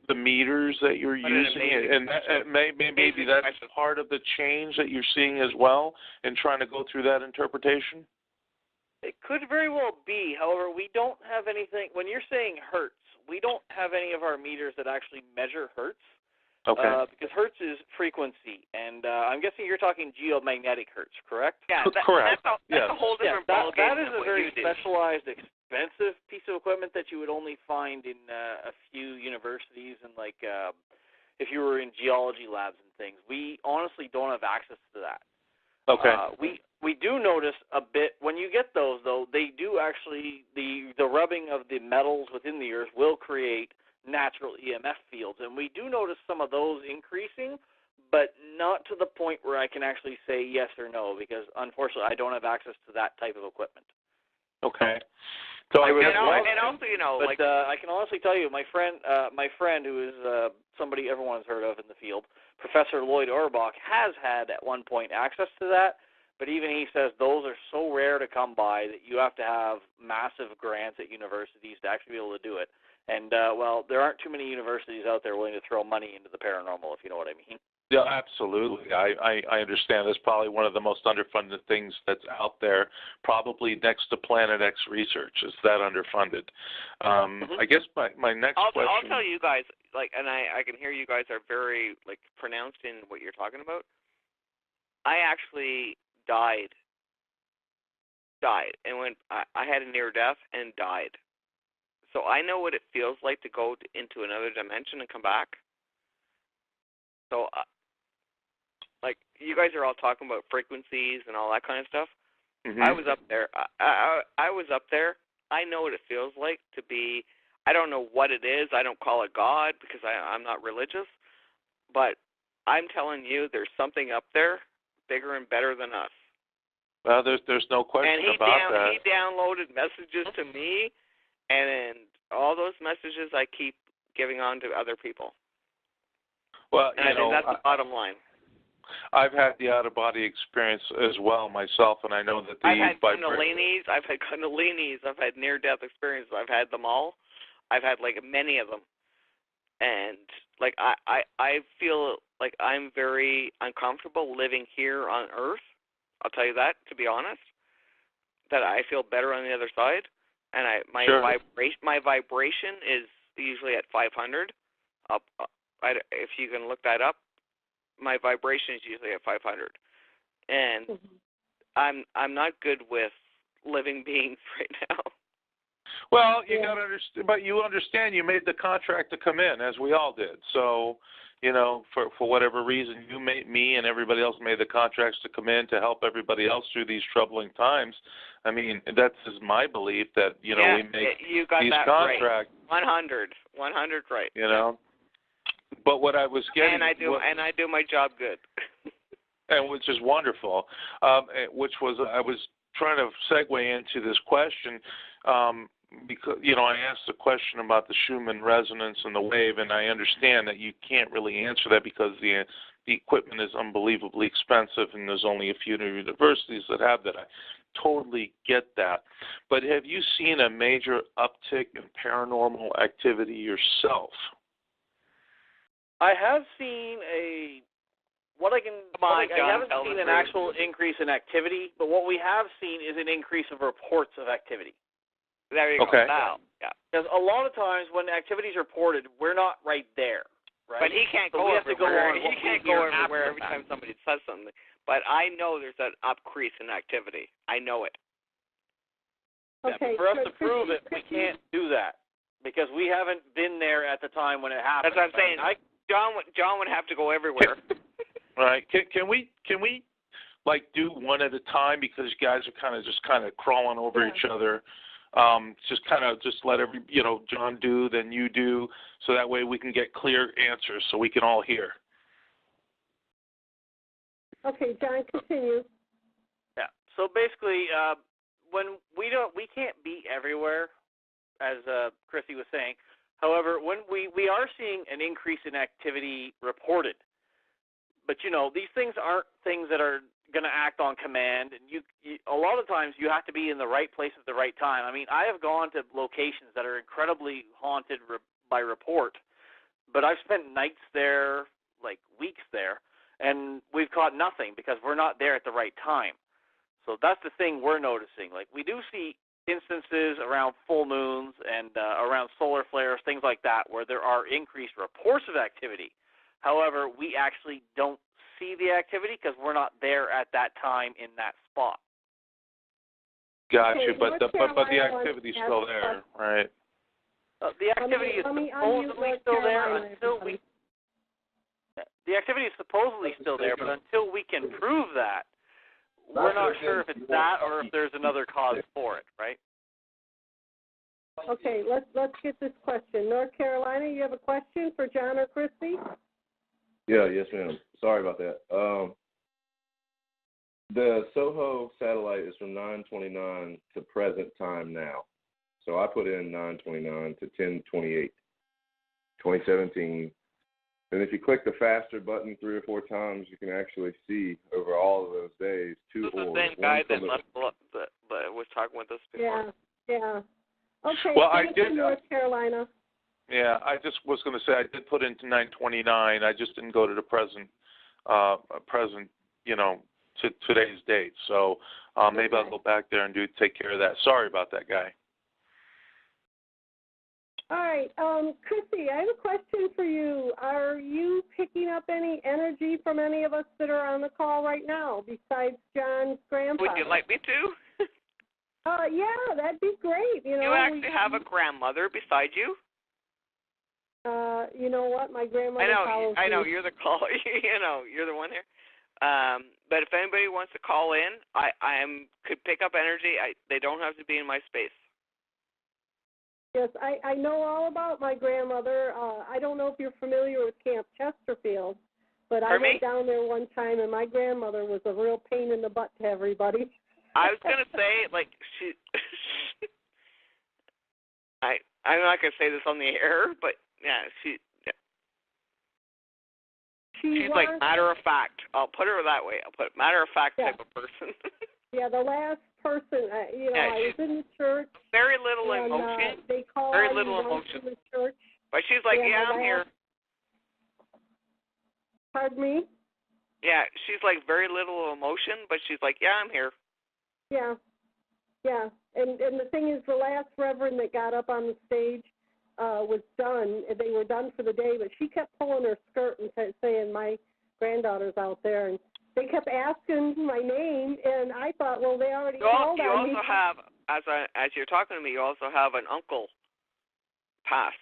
the meters that you're using, and maybe that's part of the change that you're seeing as well, and trying to go through that interpretation? It could very well be. However, we don't have anything. When you're saying hertz, we don't have any of our meters that actually measure hertz. Okay. Because hertz is frequency, and I'm guessing you're talking geomagnetic hertz, correct? Yeah, correct. That's a whole different ballgame. That is a very specialized, expensive piece of equipment that you would only find in a few universities and if you were in geology labs and things. We honestly don't have access to that. Okay. We do notice a bit when you get those, though. They do actually the rubbing of the metals within the earth will create natural EMF fields, and we do notice some of those increasing, but not to the point where I can actually say yes or no, because unfortunately I don't have access to that type of equipment. Okay. So I can honestly tell you, my friend who is somebody everyone's heard of in the field, Professor Lloyd Auerbach, has had at one point access to that, But even he says those are so rare to come by that you have to have massive grants at universities to actually be able to do it. And, well, there aren't too many universities out there willing to throw money into the paranormal, if you know what I mean. Yeah, absolutely. I understand. That's probably one of the most underfunded things that's out there, probably next to Planet X research, is that underfunded. I guess my next question... I'll tell you guys, like, and I can hear you guys are very, like, pronounced in what you're talking about. I actually died, and when I had a near death and died. So I know what it feels like to go into another dimension and come back. So, like, you guys are all talking about frequencies and all that kind of stuff. Mm-hmm. I was up there. I was up there. I know what it feels like to be, I don't know what it is. I don't call it God because I'm not religious. But I'm telling you, there's something up there bigger and better than us. Well, there's no question about that. And he downloaded messages to me, and all those messages I keep giving on to other people. Well, and that's the bottom line. I've had the out-of-body experience as well myself, and I know that I've had kundalinis, I've had near-death experiences. I've had them all. I've had, like, many of them. And, like, I feel like I'm very uncomfortable living here on Earth. I'll tell you that, to be honest, that I feel better on the other side. And my vibration is usually at 500. If you can look that up, my vibration is usually at 500. And I'm not good with living beings right now. Well, you got to understand, but you understand you made the contract to come in, as we all did. So, you know, for whatever reason, me and everybody else made the contracts to come in to help everybody else through these troubling times. I mean, that's my belief that, you know, we make you got these that contracts. Right. 100 right. You know, but what I was getting, and I do my job good, and which is wonderful. Which was I was trying to segue into this question. Because, you know, I asked a question about the Schumann resonance and the wave, and I understand that you can't really answer that because the equipment is unbelievably expensive, and there's only a few universities that have that. I totally get that. But have you seen a major uptick in paranormal activity yourself? I have seen I haven't seen an actual increase in activity, but what we have seen is an increase of reports of activity. There you go. Now, yeah. Because a lot of times when activity is reported, we're not right there, right? But he can't go everywhere. He can't go everywhere every time somebody says something. But I know there's an increase in activity. I know it. Okay. For us to prove it, we can't do that because we haven't been there at the time when it happened. That's what I'm saying. John would have to go everywhere. Right. Can we like do one at a time because you guys are kind of crawling over each other. Just let John do, then you do, so that way we can get clear answers so we can all hear. Okay, John, continue. Yeah. So basically, when we can't be everywhere, as Chrissy was saying. However, when we are seeing an increase in activity reported, but these things aren't things that are going to act on command, and you a lot of times you have to be in the right place at the right time. I mean, I have gone to locations that are incredibly haunted by report, but I've spent nights there, like weeks there, and we've caught nothing because we're not there at the right time. So that's the thing we're noticing. Like, we do see instances around full moons and around solar flares, things like that, where there are increased reports of activity. However, we actually don't see the activity because we're not there at that time in that spot. Gotcha, but the activity's still there, right? The activity is supposedly still there until we. The activity is supposedly still there, but until we can prove that, we're not sure if it's that or if there's another cause for it, right? Okay, let's get this question. North Carolina, you have a question for John or Christy? Yes, ma'am. Sorry about that. The Soho satellite is from 9/29 to present time now. So I put in 9/29 to 10/28, 2017. And if you click the faster button 3 or 4 times, you can actually see over all of those days 2 This is orbs. the same guy that was talking with us before. Yeah. Okay, Well, I thank did. you, North Carolina. Yeah, I just was going to say I did put into 929. I just didn't go to the present, to today's date. So maybe I'll go back there and take care of that. Sorry about that, guy. All right, Chrissy, I have a question for you. Are you picking up any energy from any of us that are on the call right now, besides John's grandfather? Would you like me to? Yeah, that'd be great. You actually have a grandmother beside you? You know what? My grandmother follows I know, me. you're the caller. You're the one here. But if anybody wants to call in, I could pick up energy. They don't have to be in my space. Yes, I know all about my grandmother. I don't know if you're familiar with Camp Chesterfield, but I went down there one time, and my grandmother was a real pain in the butt to everybody. I was going to say, like, I'm not going to say this on the air, but, yeah, she's like matter of fact. I'll put her that way. I'll put matter of fact type of person. Yeah, the last person, I was in the church. Very little emotion. They call very little emotion. In the church. But she's like, I'm here. Pardon me? Yeah, she's like very little emotion, but she's like, I'm here. Yeah. And the thing is, the last reverend that got up on the stage was done. They were done for the day, but she kept pulling her skirt and saying, my granddaughter's out there. And they kept asking my name, and I thought, well, they already called on me. You also have, as you're talking to me, you also have an uncle passed.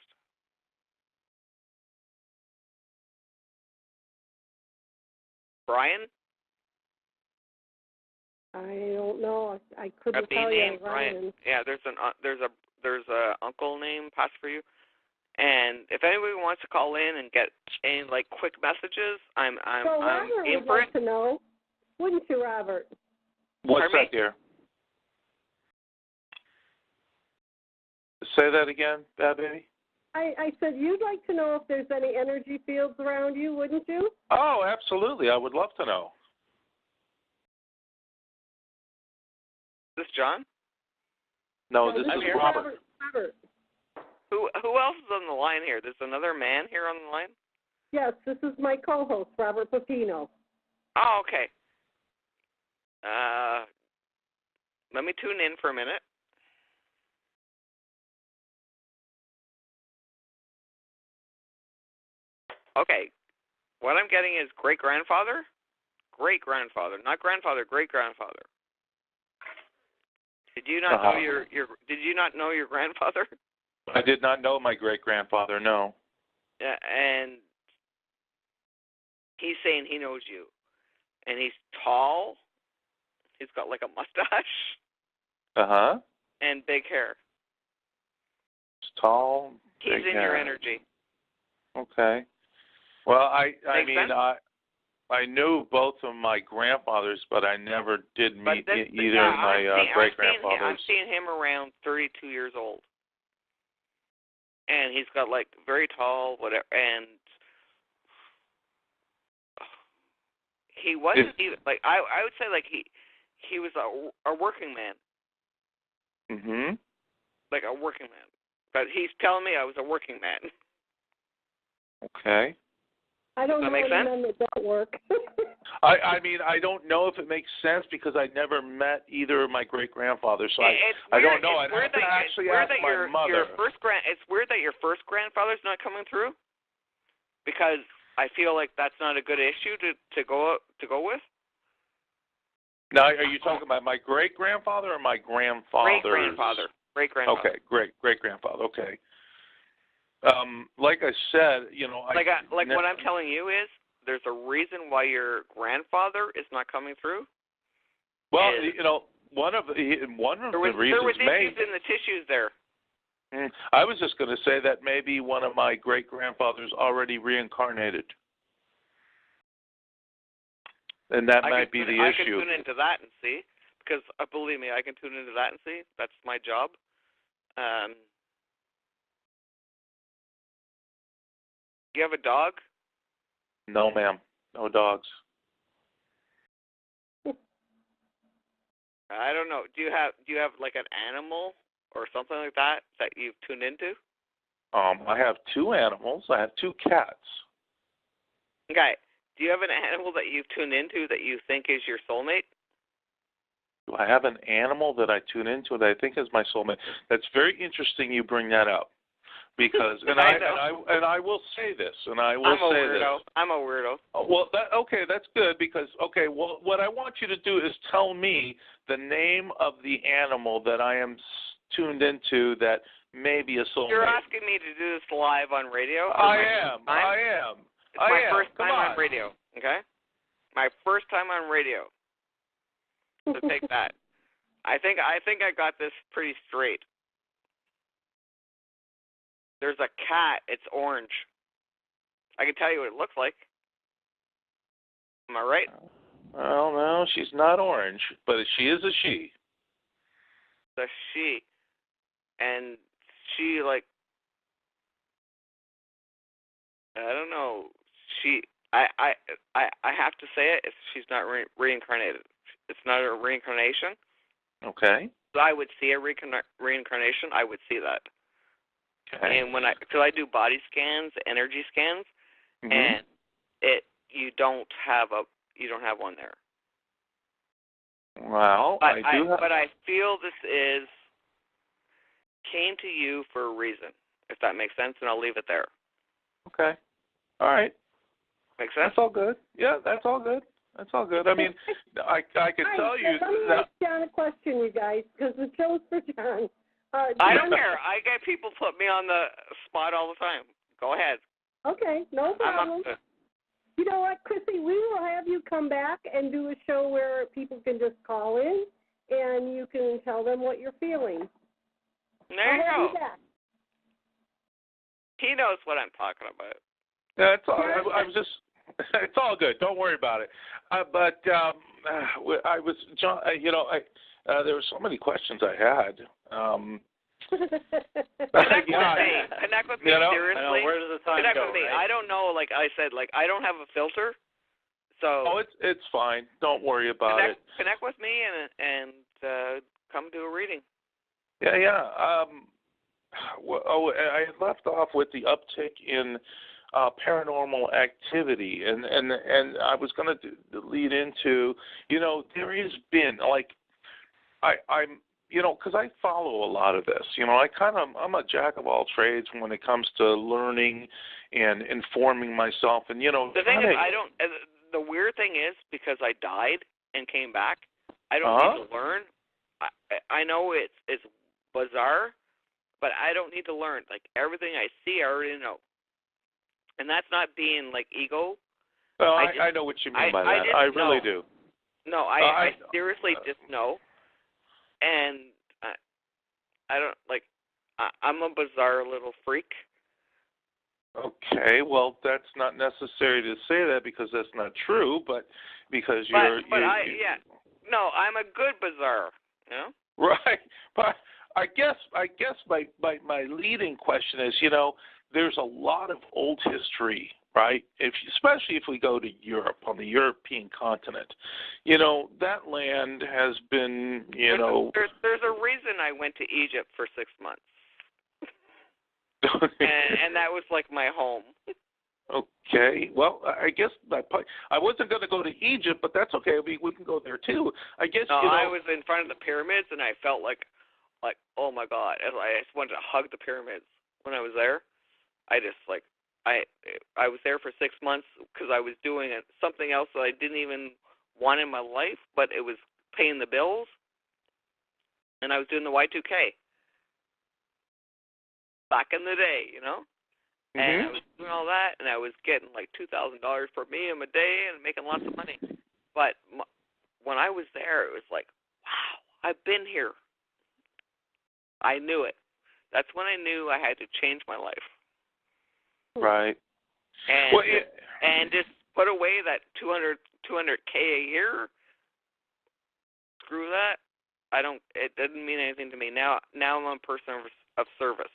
Brian? I don't know. I couldn't tell named you. Brian. Yeah, there's a uncle name passed for you. And if anybody wants to call in and get any like quick messages, I'm Robert in would for like to know, wouldn't you, Robert? What's that, dear? Say that again, Badbaby. I said you'd like to know if there's any energy fields around you, wouldn't you? Oh, absolutely. I would love to know. Is this John? No, this is Robert. Who else is on the line here? There's another man here on the line? Yes, this is my co-host, Robert Pepino. Oh, okay. Let me tune in for a minute. Okay. What I'm getting is great-grandfather? Great-grandfather. Not grandfather, great-grandfather. Did you not know Did you not know your grandfather? I did not know my great-grandfather, no. Yeah, and he's saying he knows you. And he's tall. He's got like a mustache. Uh-huh. And big hair. He's tall, He's in your energy. Okay. Well, I knew both of my grandfathers, but I never did meet either of my great-grandfathers. I'm seeing him around 32 years old. And he's got, like, very tall, whatever, and he wasn't even, like, I would say, like, he was a working man. Mm-hmm. Like, a working man. But he's telling me I was a working man. I Okay. don't know any men that don't work. I mean, I don't know if it makes sense because I never met either of my great-grandfathers, so I don't know. I'd have to actually ask my mother. It's weird that your first grandfather's not coming through because I feel like that's not a good issue to go with. Now, are you talking about my great-grandfather or my grandfather's? Great-grandfather. Great-grandfather. Okay, great-grandfather, okay. Like I said, what I'm telling you is there's a reason why your grandfather is not coming through. Well, one of the reasons there was issues in the tissues there. I was just going to say that maybe one of my great-grandfathers already reincarnated. And that might be the issue. I can tune into that and see, because believe me, I can tune into that and see. That's my job. You have a dog? No, ma'am. No dogs. I don't know. Do you have like an animal or something like that you've tuned into? I have 2 animals. I have 2 cats. Okay. Do you have an animal that you've tuned into that you think is your soulmate? Do I have an animal that I tune into that I think is my soulmate? That's very interesting you bring that up. Because I will say this, and I will say this. I'm a weirdo. Well, that's good because well, what I want you to do is tell me the name of the animal that I am tuned into that may be a soulmate. You're asking me to do this live on radio? I am. It's my first time on radio. Okay, my first time on radio. So take that. I think I got this pretty straight. There's a cat. It's orange. I can tell you what it looks like. Am I right? Well, no, she's not orange, but she is a she. The she. And she, like, I don't know. I have to say it. She's not reincarnated. It's not a reincarnation. Okay. So I would see a reincarnation. I would see that. Okay. And because I do body scans, energy scans, and you don't have one there. Well, but I feel this came to you for a reason, if that makes sense, and I'll leave it there. Okay. All right. Makes sense? That's all good. Yeah, that's all good. That's all good. I mean, I can tell you. Let me ask John a question, you guys, because the show's for John. I don't care. I get people put me on the spot all the time. Go ahead. Okay, no problem. You know what, Chrissy? We will have you come back and do a show where people can just call in and you can tell them what you're feeling. There you go. He knows what I'm talking about. Yeah, it's all. I was just. It's all good. Don't worry about it. But I was, John. There were so many questions I had. Connect with me. Seriously. I know, where does the time Connect go, with me. right? I don't know. Like I said, I don't have a filter. So. Oh, it's fine. Don't worry about it. Connect with me and come do a reading. Yeah. I left off with the uptick in paranormal activity, and I was going to lead into, there has been I'm because I follow a lot of this. I'm a jack of all trades when it comes to learning and informing myself, and the thing is, the weird thing is, because I died and came back, I don't need to learn. I know it's bizarre, but I don't need to learn. Like, everything I see, I already know. And that's not being, ego. Well, I know what you mean by that. I really do. No, I seriously just know. And I don't, I'm a bizarre little freak. Okay, well, that's not necessary to say that because that's not true, but because no, I'm a good bizarre, Right, but I guess my leading question is, there's a lot of old history, right? Especially if we go to Europe, on the European continent, that land has been, There's a reason I went to Egypt for 6 months. and that was like my home. Okay. Well, I guess I wasn't going to go to Egypt, but that's okay. We can go there too. I guess. I was in front of the pyramids, and I felt like, oh my God! I just wanted to hug the pyramids when I was there. I just I was there for 6 months because I was doing something else that I didn't even want in my life, but it was paying the bills, and I was doing the Y2K. Back in the day, and I was doing all that, and I was getting $2,000 for me in a day and making lots of money. But when I was there, it was like, wow, I've been here. I knew it. That's when I knew I had to change my life. Right. And just put away that $200K a year. Screw that. It doesn't mean anything to me. Now I'm a person of service.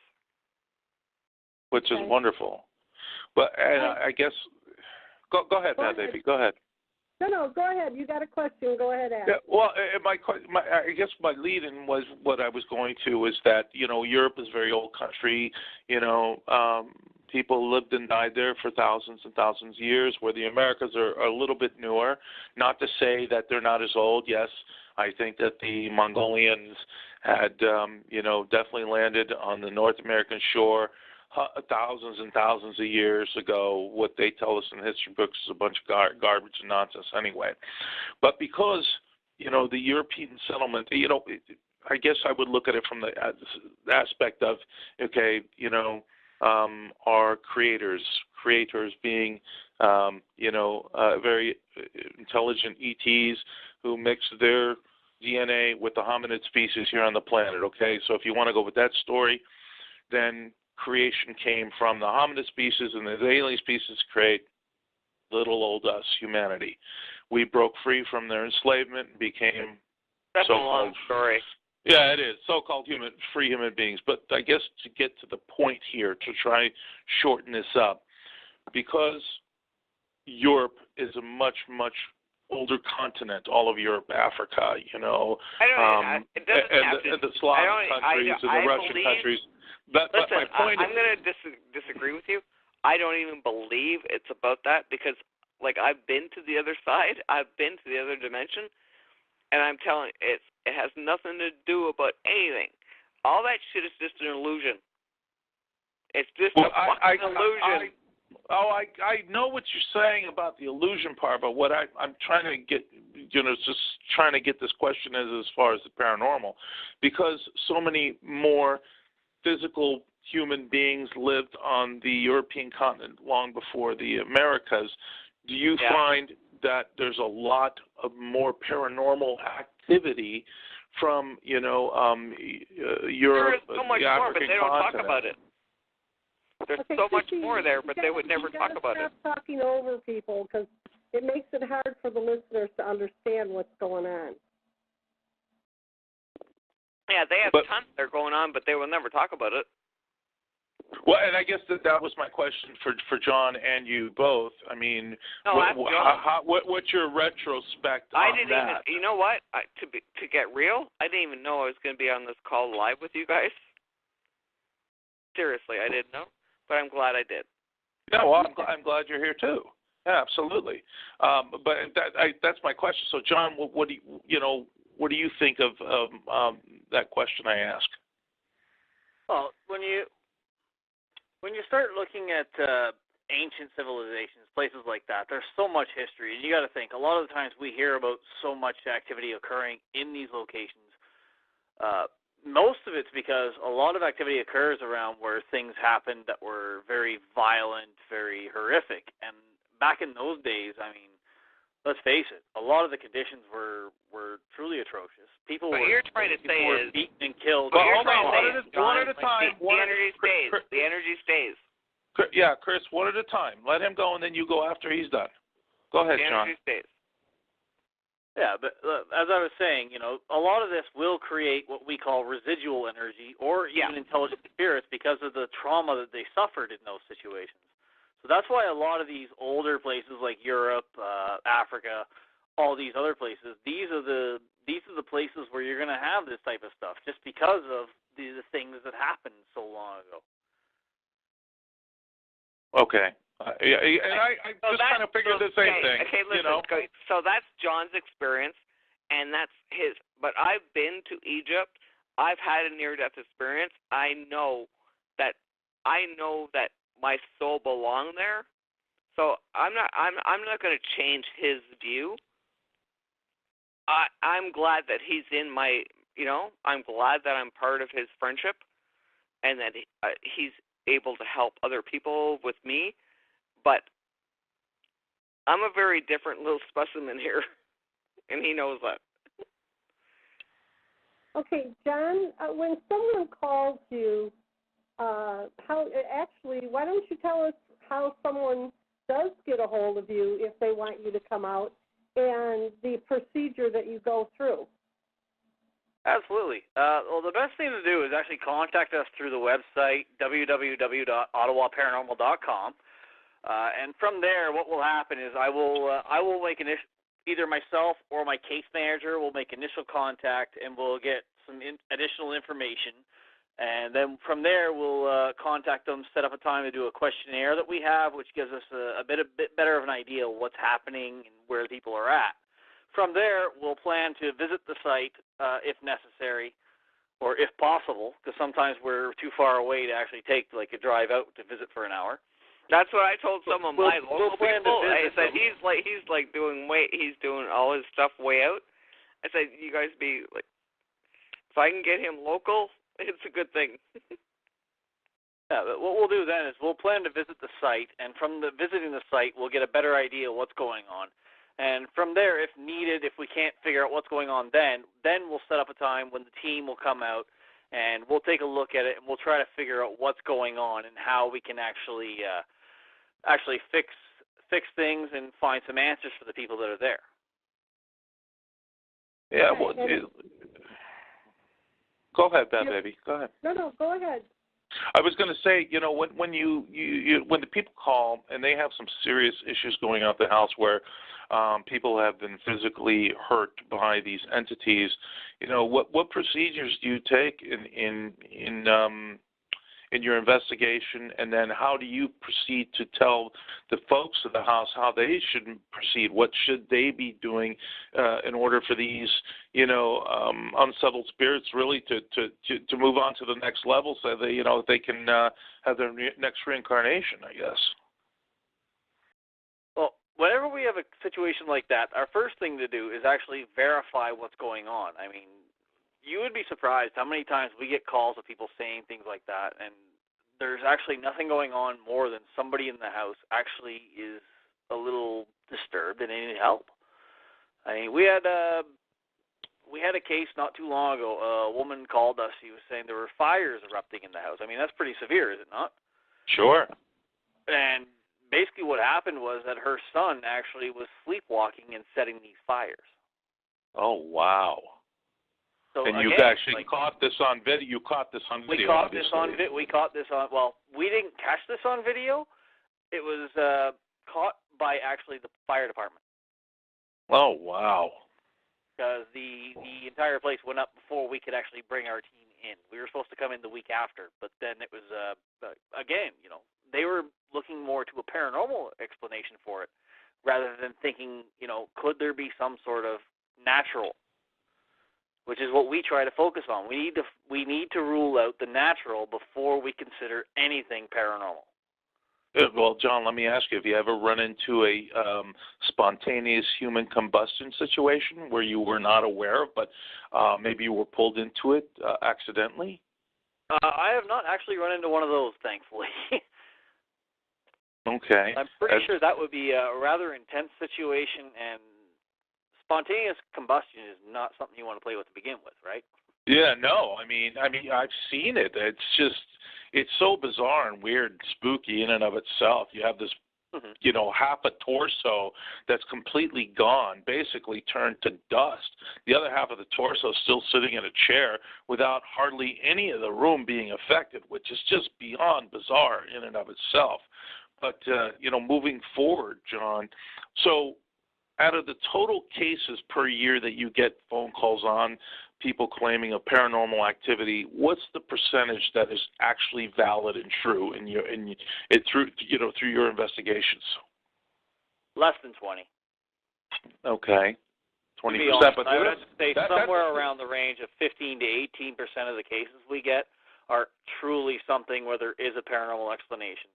Which is wonderful. But I guess, Go ahead, Badbaby. Go ahead. No, go ahead. You got a question. Go ahead, ask. Yeah, well, I guess my lead-in was what I was going to was that, Europe is a very old country. People lived and died there for thousands and thousands of years, where the Americas are a little bit newer. Not to say that they're not as old. Yes, I think that the Mongolians had, definitely landed on the North American shore thousands and thousands of years ago. What they tell us in history books is a bunch of garbage and nonsense anyway. But because, the European settlement, I guess I would look at it from the aspect of, okay, our creators being, very intelligent ETs who mix their DNA with the hominid species here on the planet, okay? So if you want to go with that story, then creation came from the hominid species, and the alien species create little old us, humanity. We broke free from their enslavement and became That's a long story. Yeah, it is. So-called free human beings. But I guess to get to the point here, to try shorten this up, because Europe is a much, much older continent, all of Europe, Africa, it doesn't have to, and the Slavic countries and the Russian countries. But my point I'm going to disagree with you. I don't even believe it's about that because, I've been to the other side. I've been to the other dimension, and I'm telling you, it has nothing to do about anything. All that shit is just an illusion. It's just a fucking illusion. I know what you're saying about the illusion part, but what I'm trying to get, just trying to get this question as far as the paranormal, because so many more physical human beings lived on the European continent long before the Americas. Do you find that there's a lot of more paranormal activity from, Europe, there is so much the more, but African they don't continent? talk about it. There's so much more there, but they would never talk about it. Stop talking over people because it makes it hard for the listeners to understand what's going on. Yeah, they have tons that are going on, but they will never talk about it. Well, and I guess that was my question for John and you both. I mean, what's your retrospect on that? You know what? To get real, I didn't even know I was going to be on this call live with you guys. Seriously, I didn't know, but I'm glad I did. Yeah, well, I'm glad you're here too. Yeah, absolutely. But that's my question. So, John, what do you think of that question I asked? Well, when you start looking at ancient civilizations, places like that, there's so much history, and you got to think. A lot of the times we hear about so much activity occurring in these locations. Most of it's because a lot of activity occurs around where things happened that were very violent, very horrific. And back in those days, I mean, let's face it, a lot of the conditions were truly atrocious. People were beaten and killed. Well, hold on, one at a time. The energy stays. Yeah, Chris, one at a time. Let him go, and then you go after he's done. Go ahead, John. The energy stays. Yeah, but as I was saying, a lot of this will create what we call residual energy or even intelligent spirits because of the trauma that they suffered in those situations. So that's why a lot of these older places like Europe, Africa, all these other places, these are the places where you're going to have this type of stuff just because of the things that happened so long ago. Okay. And I just kind of figured the same thing. Okay, listen. So that's John's experience, and that's his. But I've been to Egypt. I've had a near-death experience. I know that my soul belonged there. So I'm not going to change his view. I'm glad that he's in my. I'm glad that I'm part of his friendship, and that he's able to help other people with me. But I'm a very different little specimen here, and he knows that. Okay, John, when someone calls you, why don't you tell us how someone does get a hold of you if they want you to come out and the procedure that you go through? Absolutely. Well, the best thing to do is actually contact us through the website, www.ottawaparanormal.com. And from there, what will happen is I will make either myself or my case manager will make initial contact, and we'll get some additional information. And then from there, we'll contact them, set up a time to do a questionnaire that we have, which gives us a bit better of an idea of what's happening and where people are at. From there, we'll plan to visit the site if necessary, or if possible, because sometimes we're too far away to actually take like a drive out to visit for an hour. That's what I told some of my local people. I said them. he's doing all his stuff way out. I said, you guys be like, if I can get him local, it's a good thing. Yeah, but what we'll do then is we'll plan to visit the site, and from visiting the site, we'll get a better idea of what's going on. And from there, if needed, if we can't figure out what's going on then we'll set up a time when the team will come out, and we'll take a look at it, and we'll try to figure out what's going on and how we can actually fix things and find some answers for the people that are there. Yeah, well, go ahead, Badbaby. Go ahead. No, go ahead. I was going to say, when you when the people call and they have some serious issues going on at the house where people have been physically hurt by these entities, what procedures do you take in your investigation, and then how do you proceed to tell the folks of the house how they should proceed? What should they be doing in order for these, unsettled spirits really to move on to the next level, so they can have their next reincarnation, I guess? Well, whenever we have a situation like that, our first thing to do is actually verify what's going on. I mean, you would be surprised how many times we get calls of people saying things like that, and there's actually nothing going on more than somebody in the house actually is a little disturbed and they need help. I mean, we had a case not too long ago. A woman called us. She was saying there were fires erupting in the house. I mean, that's pretty severe, is it not? Sure. And basically what happened was that her son actually was sleepwalking and setting these fires. Oh, wow. So and you again, actually caught this on video. You caught this on video. We caught this on. Well, we didn't catch this on video. It was caught by actually the fire department. Oh, wow. Because the entire place went up before we could actually bring our team in. We were supposed to come in the week after, but then it was again, they were looking more to a paranormal explanation for it, rather than thinking, could there be some sort of natural, which is what we try to focus on. We need to rule out the natural before we consider anything paranormal. Well, John, let me ask you, have you ever run into a spontaneous human combustion situation where you were not aware of, but maybe you were pulled into it accidentally? I have not actually run into one of those, thankfully. Okay. I'm pretty sure that would be a rather intense situation, and spontaneous combustion is not something you want to play with to begin with, right? Yeah, no. I mean, I've seen it. It's so bizarre and weird, and spooky in and of itself. You have this, half a torso that's completely gone, basically turned to dust. The other half of the torso still sitting in a chair without hardly any of the room being affected, which is just beyond bizarre in and of itself. But, moving forward, John, so out of the total cases per year that you get phone calls on, people claiming a paranormal activity, what's the percentage that is actually valid and true through your investigations? Less than 20. Okay, 20%. But I would have to say somewhere around the range of 15 to 18% of the cases we get are truly something where there is a paranormal explanation.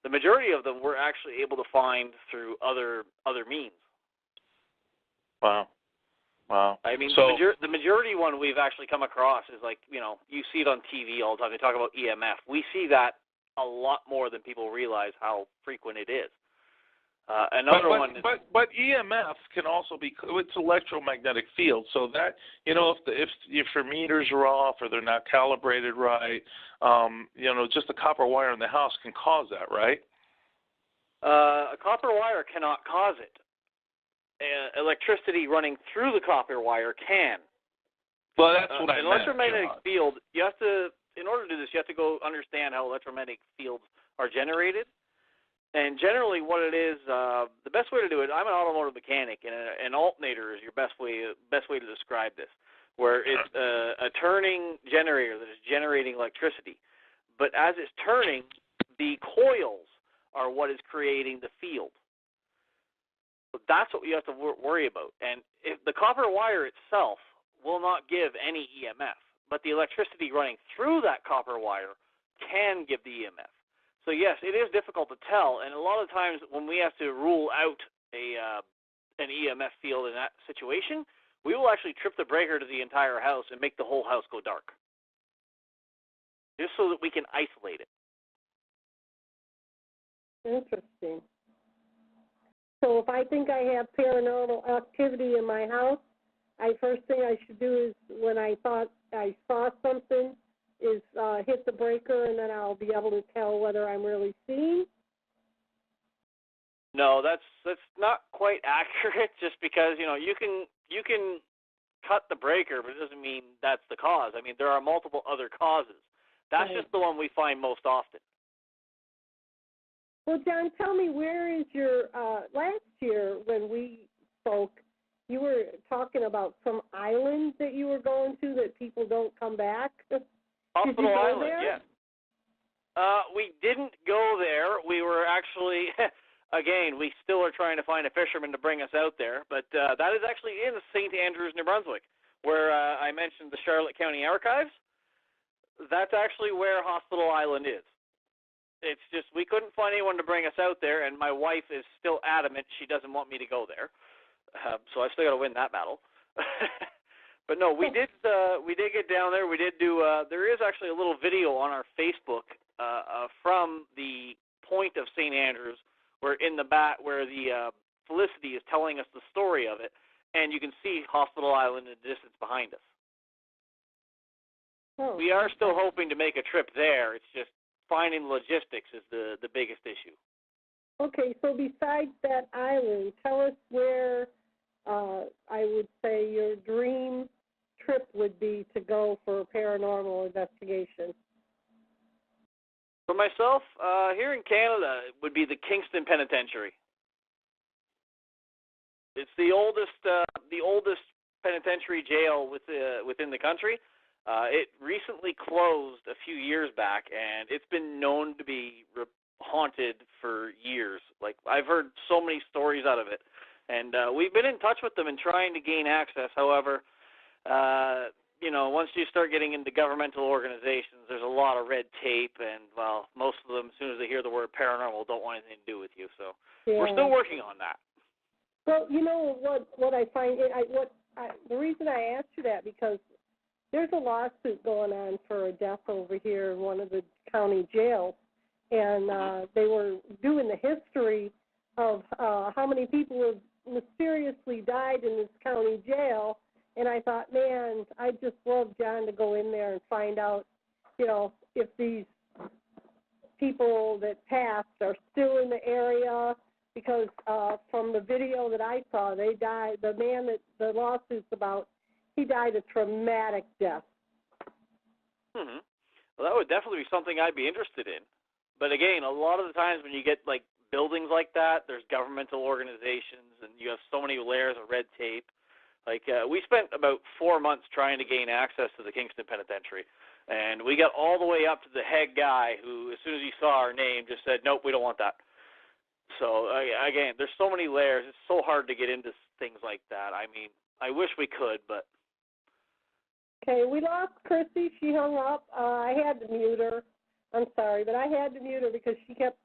The majority of them we're actually able to find through other means. Wow. I mean, so, the majority one we've actually come across is like, you see it on TV all the time. They talk about EMF. We see that a lot more than people realize how frequent it is. But EMF can also be, it's electromagnetic field, so that, if your meters are off or they're not calibrated right, just a copper wire in the house can cause that, right? A copper wire cannot cause it. Electricity running through the copper wire can. Well, that's what I meant. An electromagnetic field, in order to do this, you have to go understand how electromagnetic fields are generated. And generally what it is, the best way to do it, I'm an automotive mechanic, and an alternator is your best way to describe this, where it's a turning generator that is generating electricity. But as it's turning, the coils are what is creating the field. So that's what you have to worry about. And if the copper wire itself will not give any EMF, but the electricity running through that copper wire can give the EMF. So yes, it is difficult to tell, and a lot of times when we have to rule out an EMF field in that situation, we will actually trip the breaker to the entire house and make the whole house go dark, just so that we can isolate it. Interesting. So if I think I have paranormal activity in my house, first thing I should do is, when I thought I saw something, is hit the breaker, and then I'll be able to tell whether I'm really seeing? No, that's not quite accurate, just because, you can cut the breaker, but it doesn't mean that's the cause. I mean, there are multiple other causes. That's just the one we find most often. Well, John, tell me, where is your, last year when we spoke, you were talking about some island that you were going to that people don't come back. Hospital Island, there? yeah. We didn't go there. We were actually, again, we still are trying to find a fisherman to bring us out there, but that is actually in St. Andrews, New Brunswick, where I mentioned the Charlotte County Archives. That's actually where Hospital Island is. It's just we couldn't find anyone to bring us out there, and my wife is still adamant she doesn't want me to go there. So I still got to win that battle. But no, we did get down there. We did do. There is actually a little video on our Facebook from the point of St. Andrews, where in the back, where the Felicity is telling us the story of it, and you can see Hospital Island in the distance behind us. Oh. We are still hoping to make a trip there. It's just finding logistics is the biggest issue. Okay, so besides that island, tell us where I would say your dream trip would be to go for a paranormal investigation. For myself, here in Canada, it would be the Kingston Penitentiary. It's the oldest penitentiary jail within the country. It recently closed a few years back, and it's been known to be haunted for years. Like, I've heard so many stories out of it, and we've been in touch with them and trying to gain access. However, once you start getting into governmental organizations, there's a lot of red tape, and, well, most of them, as soon as they hear the word paranormal, don't want anything to do with you. So we're still working on that. Well, you know what I find, the reason I asked you that, because there's a lawsuit going on for a death over here in one of the county jails, and they were doing the history of how many people have mysteriously died in this county jail, and I thought, man, I'd just love John to go in there and find out, if these people that passed are still in the area, because from the video that I saw, they died, the man that the lawsuit's about, he died a traumatic death. Mm-hmm. Well, that would definitely be something I'd be interested in. But again, a lot of the times when you get like buildings like that, there's governmental organizations, and you have so many layers of red tape. Like we spent about 4 months trying to gain access to the Kingston Penitentiary, and we got all the way up to the head guy, who, as soon as he saw our name, just said, "Nope, we don't want that." So again, there's so many layers. It's so hard to get into things like that. I mean, I wish we could, but. Okay, we lost Chrissy. She hung up. I had to mute her. I'm sorry, but I had to mute her because she kept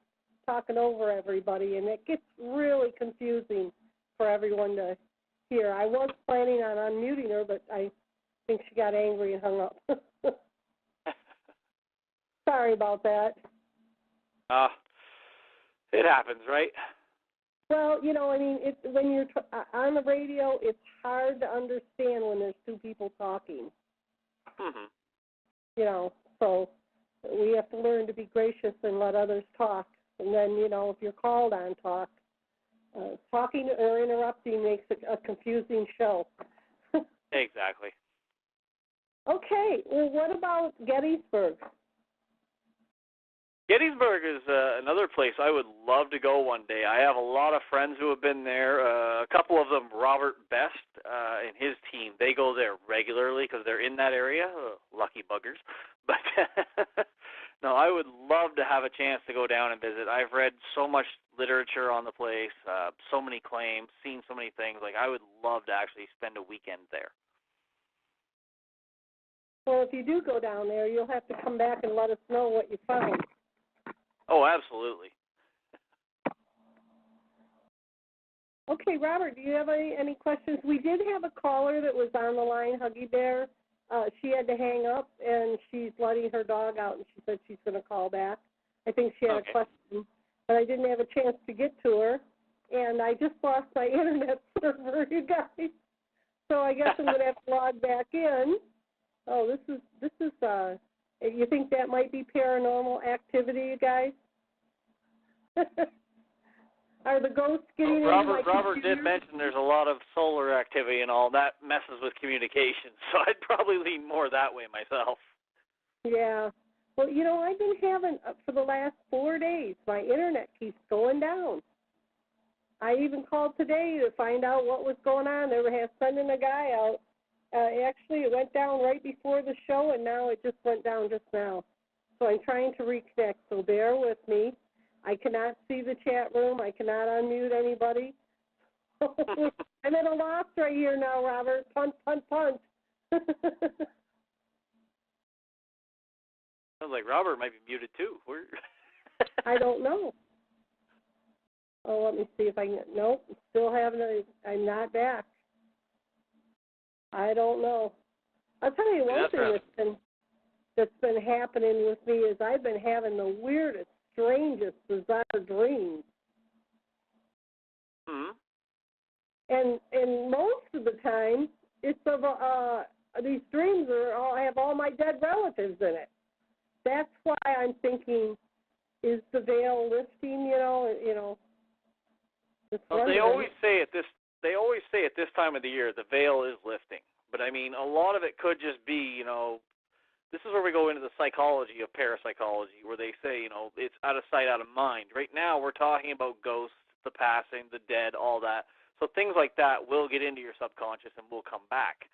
talking over everybody, and it gets really confusing for everyone to hear. I was planning on unmuting her, but I think she got angry and hung up. Sorry about that. It happens, right? Well, when you're on the radio, it's hard to understand when there's two people talking. Mm-hmm. So we have to learn to be gracious and let others talk. And then, if you're called on, talk. Talking or interrupting makes a confusing show. Exactly. Okay. Well, what about Gettysburg? Gettysburg is another place I would love to go one day. I have a lot of friends who have been there. A couple of them, Robert Best and his team, they go there regularly because they're in that area. Lucky buggers. But no, I would love to have a chance to go down and visit. I've read so much literature on the place, so many claims, seen so many things. Like, I would love to actually spend a weekend there. Well, if you do go down there, you'll have to come back and let us know what you found. Oh, absolutely. Okay, Robert, do you have any questions? We did have a caller that was on the line, Huggy Bear. She had to hang up, and she's letting her dog out, and she said she's going to call back. I think she had a question, but I didn't have a chance to get to her, and I just lost my internet server, you guys. So I guess I'm going to have to log back in. Oh, this is. You think that might be paranormal activity, you guys? Are the ghosts getting into my computer? Robert did mention there's a lot of solar activity and all that messes with communication, so I'd probably lean more that way myself. Yeah. Well, you know, I've been having, for the last 4 days, my internet keeps going down. I even called today to find out what was going on. They were sending a guy out. Actually, it went down right before the show, and now it just went down just now. So I'm trying to reconnect, so bear with me. I cannot see the chat room. I cannot unmute anybody. I'm at a loss right here now, Robert. Punt, punt, punt. Sounds like Robert might be muted too. I don't know. Oh, let me see if I can. Nope, still having I'm not back. I don't know. I'll tell you one thing that's been happening with me is I've been having the weirdest, strangest, bizarre dreams. Mm-hmm. And most of the time, it's of these dreams have all my dead relatives in it. That's why I'm thinking, is the veil lifting? You know. Well, they always say at this time of the year the veil is lifting. But I mean, a lot of it could just be, this is where we go into the psychology of parapsychology, where they say, it's out of sight, out of mind. Right now, we're talking about ghosts, the passing, the dead, all that. So things like that will get into your subconscious and will come back.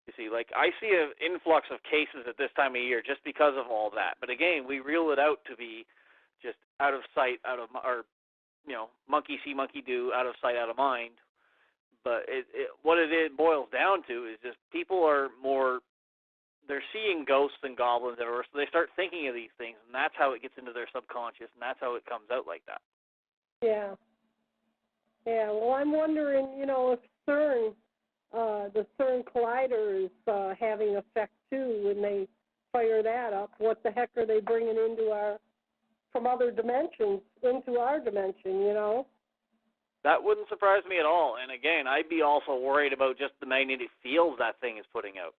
You see, like, I see an influx of cases at this time of year just because of all that. But again, we reel it out to be just out of sight, monkey see, monkey do, out of sight, out of mind. But what it boils down to is just people are more, they're seeing ghosts and goblins, so they start thinking of these things, and that's how it gets into their subconscious, and that's how it comes out like that. Yeah. Yeah, well, I'm wondering, if CERN, the CERN collider is having effect too when they fire that up. What the heck are they bringing from other dimensions into our dimension, That wouldn't surprise me at all. And again, I'd be also worried about just the magnetic fields that thing is putting out.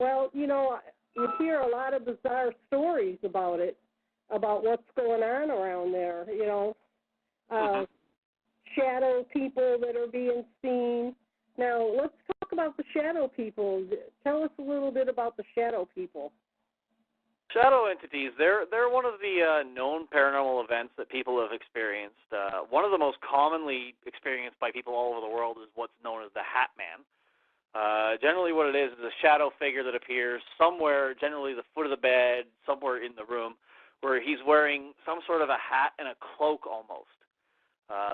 Well, you hear a lot of bizarre stories about it, about what's going on around there, shadow people that are being seen. Now, let's talk about the shadow people. Tell us a little bit about the shadow people. Shadow entities, they're one of the known paranormal events that people have experienced. One of the most commonly experienced by people all over the world is what's known as the Hat Man. Generally what it is a shadow figure that appears somewhere, generally the foot of the bed, somewhere in the room, where he's wearing some sort of a hat and a cloak almost.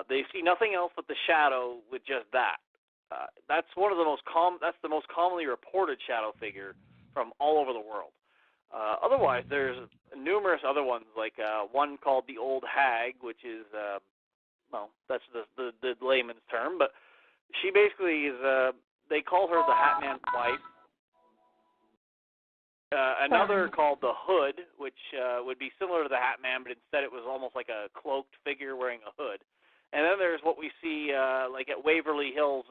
They see nothing else but the shadow with just that. That's the most commonly reported shadow figure from all over the world. Otherwise, there's numerous other ones, like one called the Old Hag, which is, that's the layman's term, but she basically is, they call her the Hat Man's wife. Another called the Hood, which would be similar to the Hat Man, but instead it was almost like a cloaked figure wearing a hood. And then there's what we see like at Waverly Hills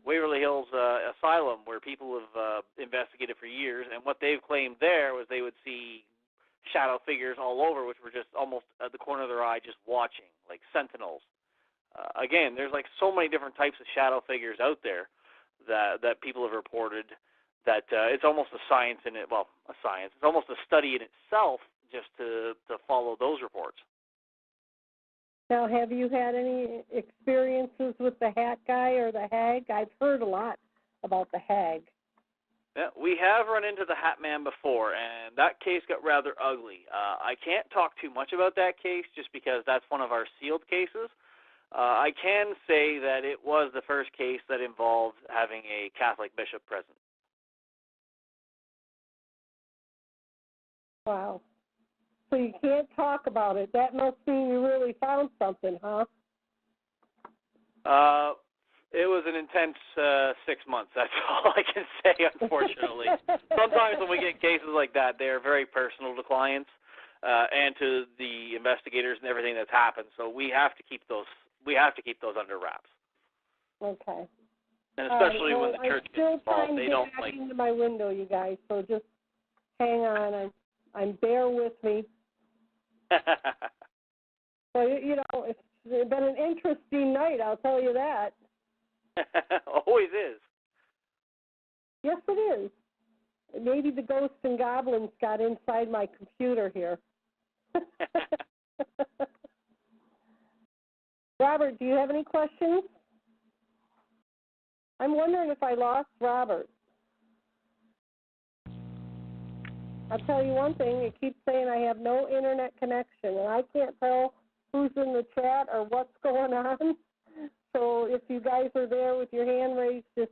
Asylum, where people have investigated for years, and what they've claimed there was they would see shadow figures all over, which were just almost at the corner of their eye just watching, like sentinels. Again, there's like so many different types of shadow figures out there that people have reported that it's almost a science in it. Well, a science. It's almost a study in itself just to follow those reports. Now, have you had any experiences with the hat guy or the hag? I've heard a lot about the hag. Yeah, we have run into the Hat Man before, and that case got rather ugly. I can't talk too much about that case just because that's one of our sealed cases. I can say that it was the first case that involved having a Catholic bishop present. Wow. So you can't talk about it. That must mean you really found something, huh? It was an intense 6 months. That's all I can say, unfortunately. Sometimes when we get cases like that, they are very personal to clients and to the investigators and everything that's happened. So we have to keep those. We have to keep those under wraps. Okay. And especially when the church gets involved, they don't like. I'm still trying to get back into my window, you guys. So just hang on. I'm bear with me. So it's been an interesting night. I'll tell you that. Always is. Yes, it is. Maybe the ghosts and goblins got inside my computer here. Robert, do you have any questions? I'm wondering if I lost Robert. I'll tell you one thing. It keeps saying I have no internet connection, and I can't tell who's in the chat or what's going on. So if you guys are there with your hand raised, just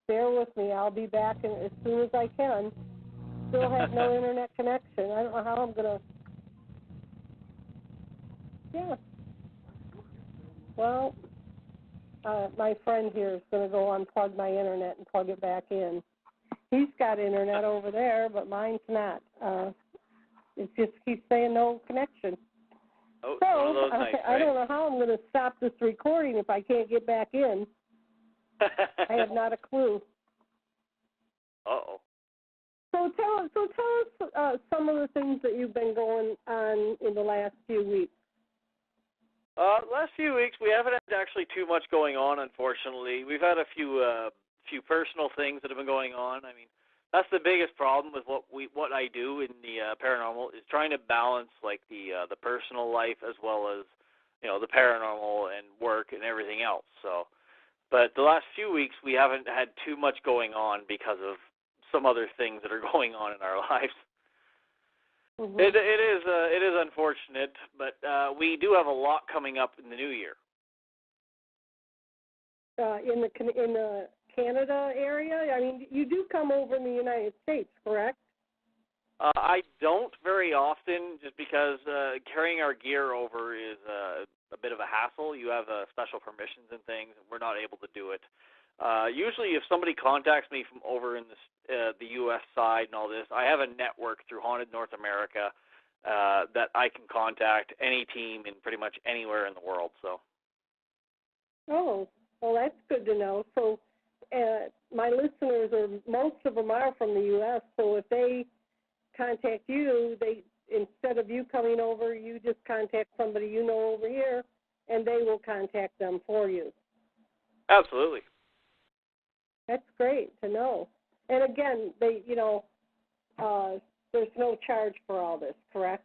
bear with me. I'll be back as soon as I can. Still have no internet connection. I don't know how I'm going to... Yeah. Well, my friend here is going to go unplug my internet and plug it back in. He's got internet over there, but mine's not. It just keeps saying no connection. Oh, so one of those nights, I don't know how I'm going to stop this recording if I can't get back in. I have not a clue. Uh-oh. So tell us some of the things that you've been going on in the last few weeks. Last few weeks, we haven't had actually too much going on, unfortunately. We've had a few personal things that have been going on. I mean, that's the biggest problem with what I do in the paranormal is trying to balance like the personal life as well as the paranormal and work and everything else. So, but the last few weeks we haven't had too much going on because of some other things that are going on in our lives. Mm-hmm. It is unfortunate, but we do have a lot coming up in the new year. In the Canada area? I mean, you do come over in the United States, correct? I don't very often, just because carrying our gear over is a bit of a hassle. You have special permissions and things, and we're not able to do it. Usually, if somebody contacts me from over in the U.S. side and all this, I have a network through Haunted North America that I can contact any team in pretty much anywhere in the world. So. Oh, well, that's good to know. So. My listeners, most of them are from the U.S., so if they contact you, instead of you coming over, you just contact somebody you know over here, and they will contact them for you. Absolutely. That's great to know. And again, there's no charge for all this, correct?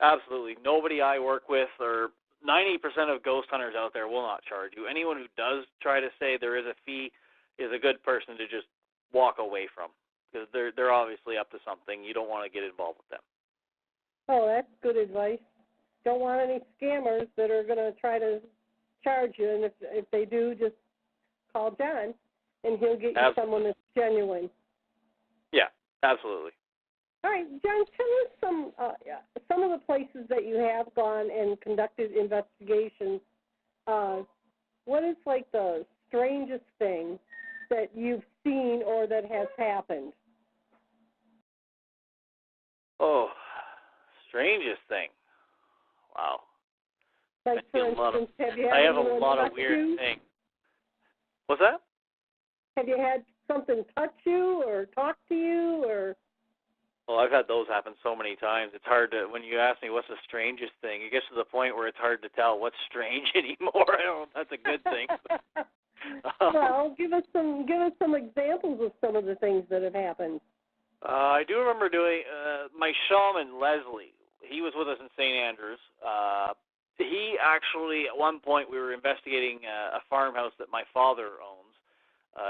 Absolutely. Nobody I work with, or 90% of ghost hunters out there, will not charge you. Anyone who does try to say there is a fee is a good person to just walk away from, because they're obviously up to something. You don't want to get involved with them. Oh, that's good advice. Don't want any scammers that are going to try to charge you, and if they do, just call John, and he'll get you someone that's genuine. Yeah, absolutely. All right, John, tell us some of the places that you have gone and conducted investigations. What is like the strangest thing that you've seen or that has happened? Oh, strangest thing. Wow. Like, for instance, I have a lot of weird things. What's that? Have you had something touch you or talk to you or? Well, I've had those happen so many times. It's hard to, when you ask me what's the strangest thing, it gets to the point where it's hard to tell what's strange anymore. I don't know if that's a good thing. Well, give us some examples of some of the things that have happened. I do remember doing my shaman Leslie. He was with us in St. Andrews. He actually, at one point, we were investigating a farmhouse that my father owns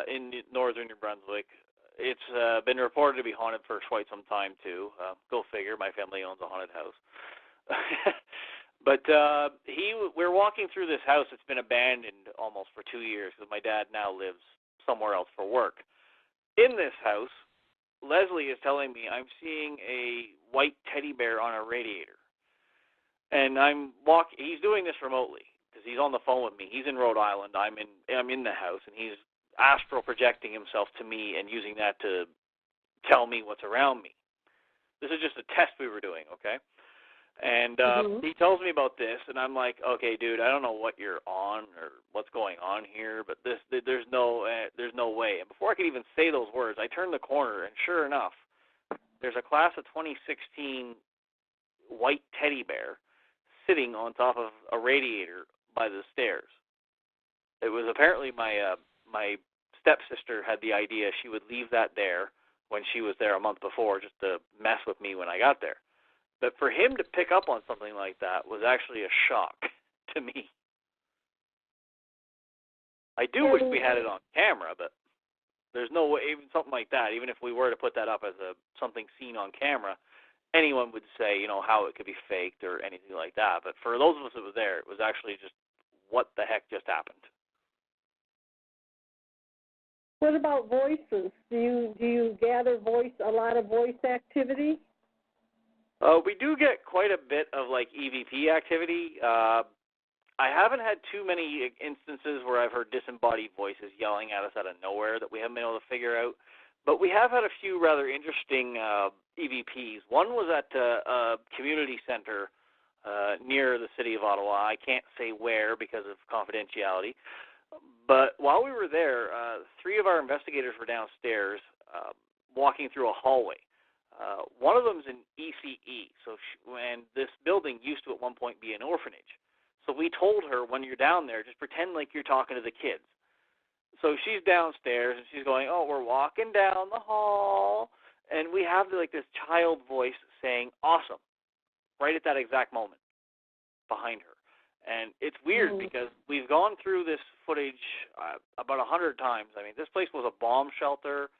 in northern New Brunswick. It's been reported to be haunted for quite some time too. Go figure. My family owns a haunted house. But we're walking through this house that's been abandoned almost for 2 years because my dad now lives somewhere else for work. In this house, Leslie is telling me I'm seeing a white teddy bear on a radiator. And he's doing this remotely because he's on the phone with me. He's in Rhode Island. I'm in the house, and he's astral projecting himself to me and using that to tell me what's around me. This is just a test we were doing, okay? And he tells me about this, and I'm like, okay, dude, I don't know what you're on or what's going on here, but there's no way. And before I could even say those words, I turned the corner, and sure enough, there's a class of 2016 white teddy bear sitting on top of a radiator by the stairs. It was apparently my stepsister had the idea she would leave that there when she was there a month before just to mess with me when I got there. But for him to pick up on something like that was actually a shock to me. I do wish we had it on camera, but there's no way, even something like that, even if we were to put that up as something seen on camera, anyone would say, how it could be faked or anything like that. But for those of us that were there, it was actually just, what the heck just happened? What about voices? Do you gather a lot of voice activity? We do get quite a bit of EVP activity. I haven't had too many instances where I've heard disembodied voices yelling at us out of nowhere that we haven't been able to figure out. But we have had a few rather interesting EVPs. One was at a community center near the city of Ottawa. I can't say where because of confidentiality. But while we were there, 3 of our investigators were downstairs walking through a hallway. One of them is in ECE, and this building used to at one point be an orphanage. So we told her, when you're down there, just pretend like you're talking to the kids. So she's downstairs, and she's going, oh, we're walking down the hall, and we have this child voice saying, awesome, right at that exact moment behind her. And it's weird because we've gone through this footage about 100 times. I mean, this place was a bomb shelter.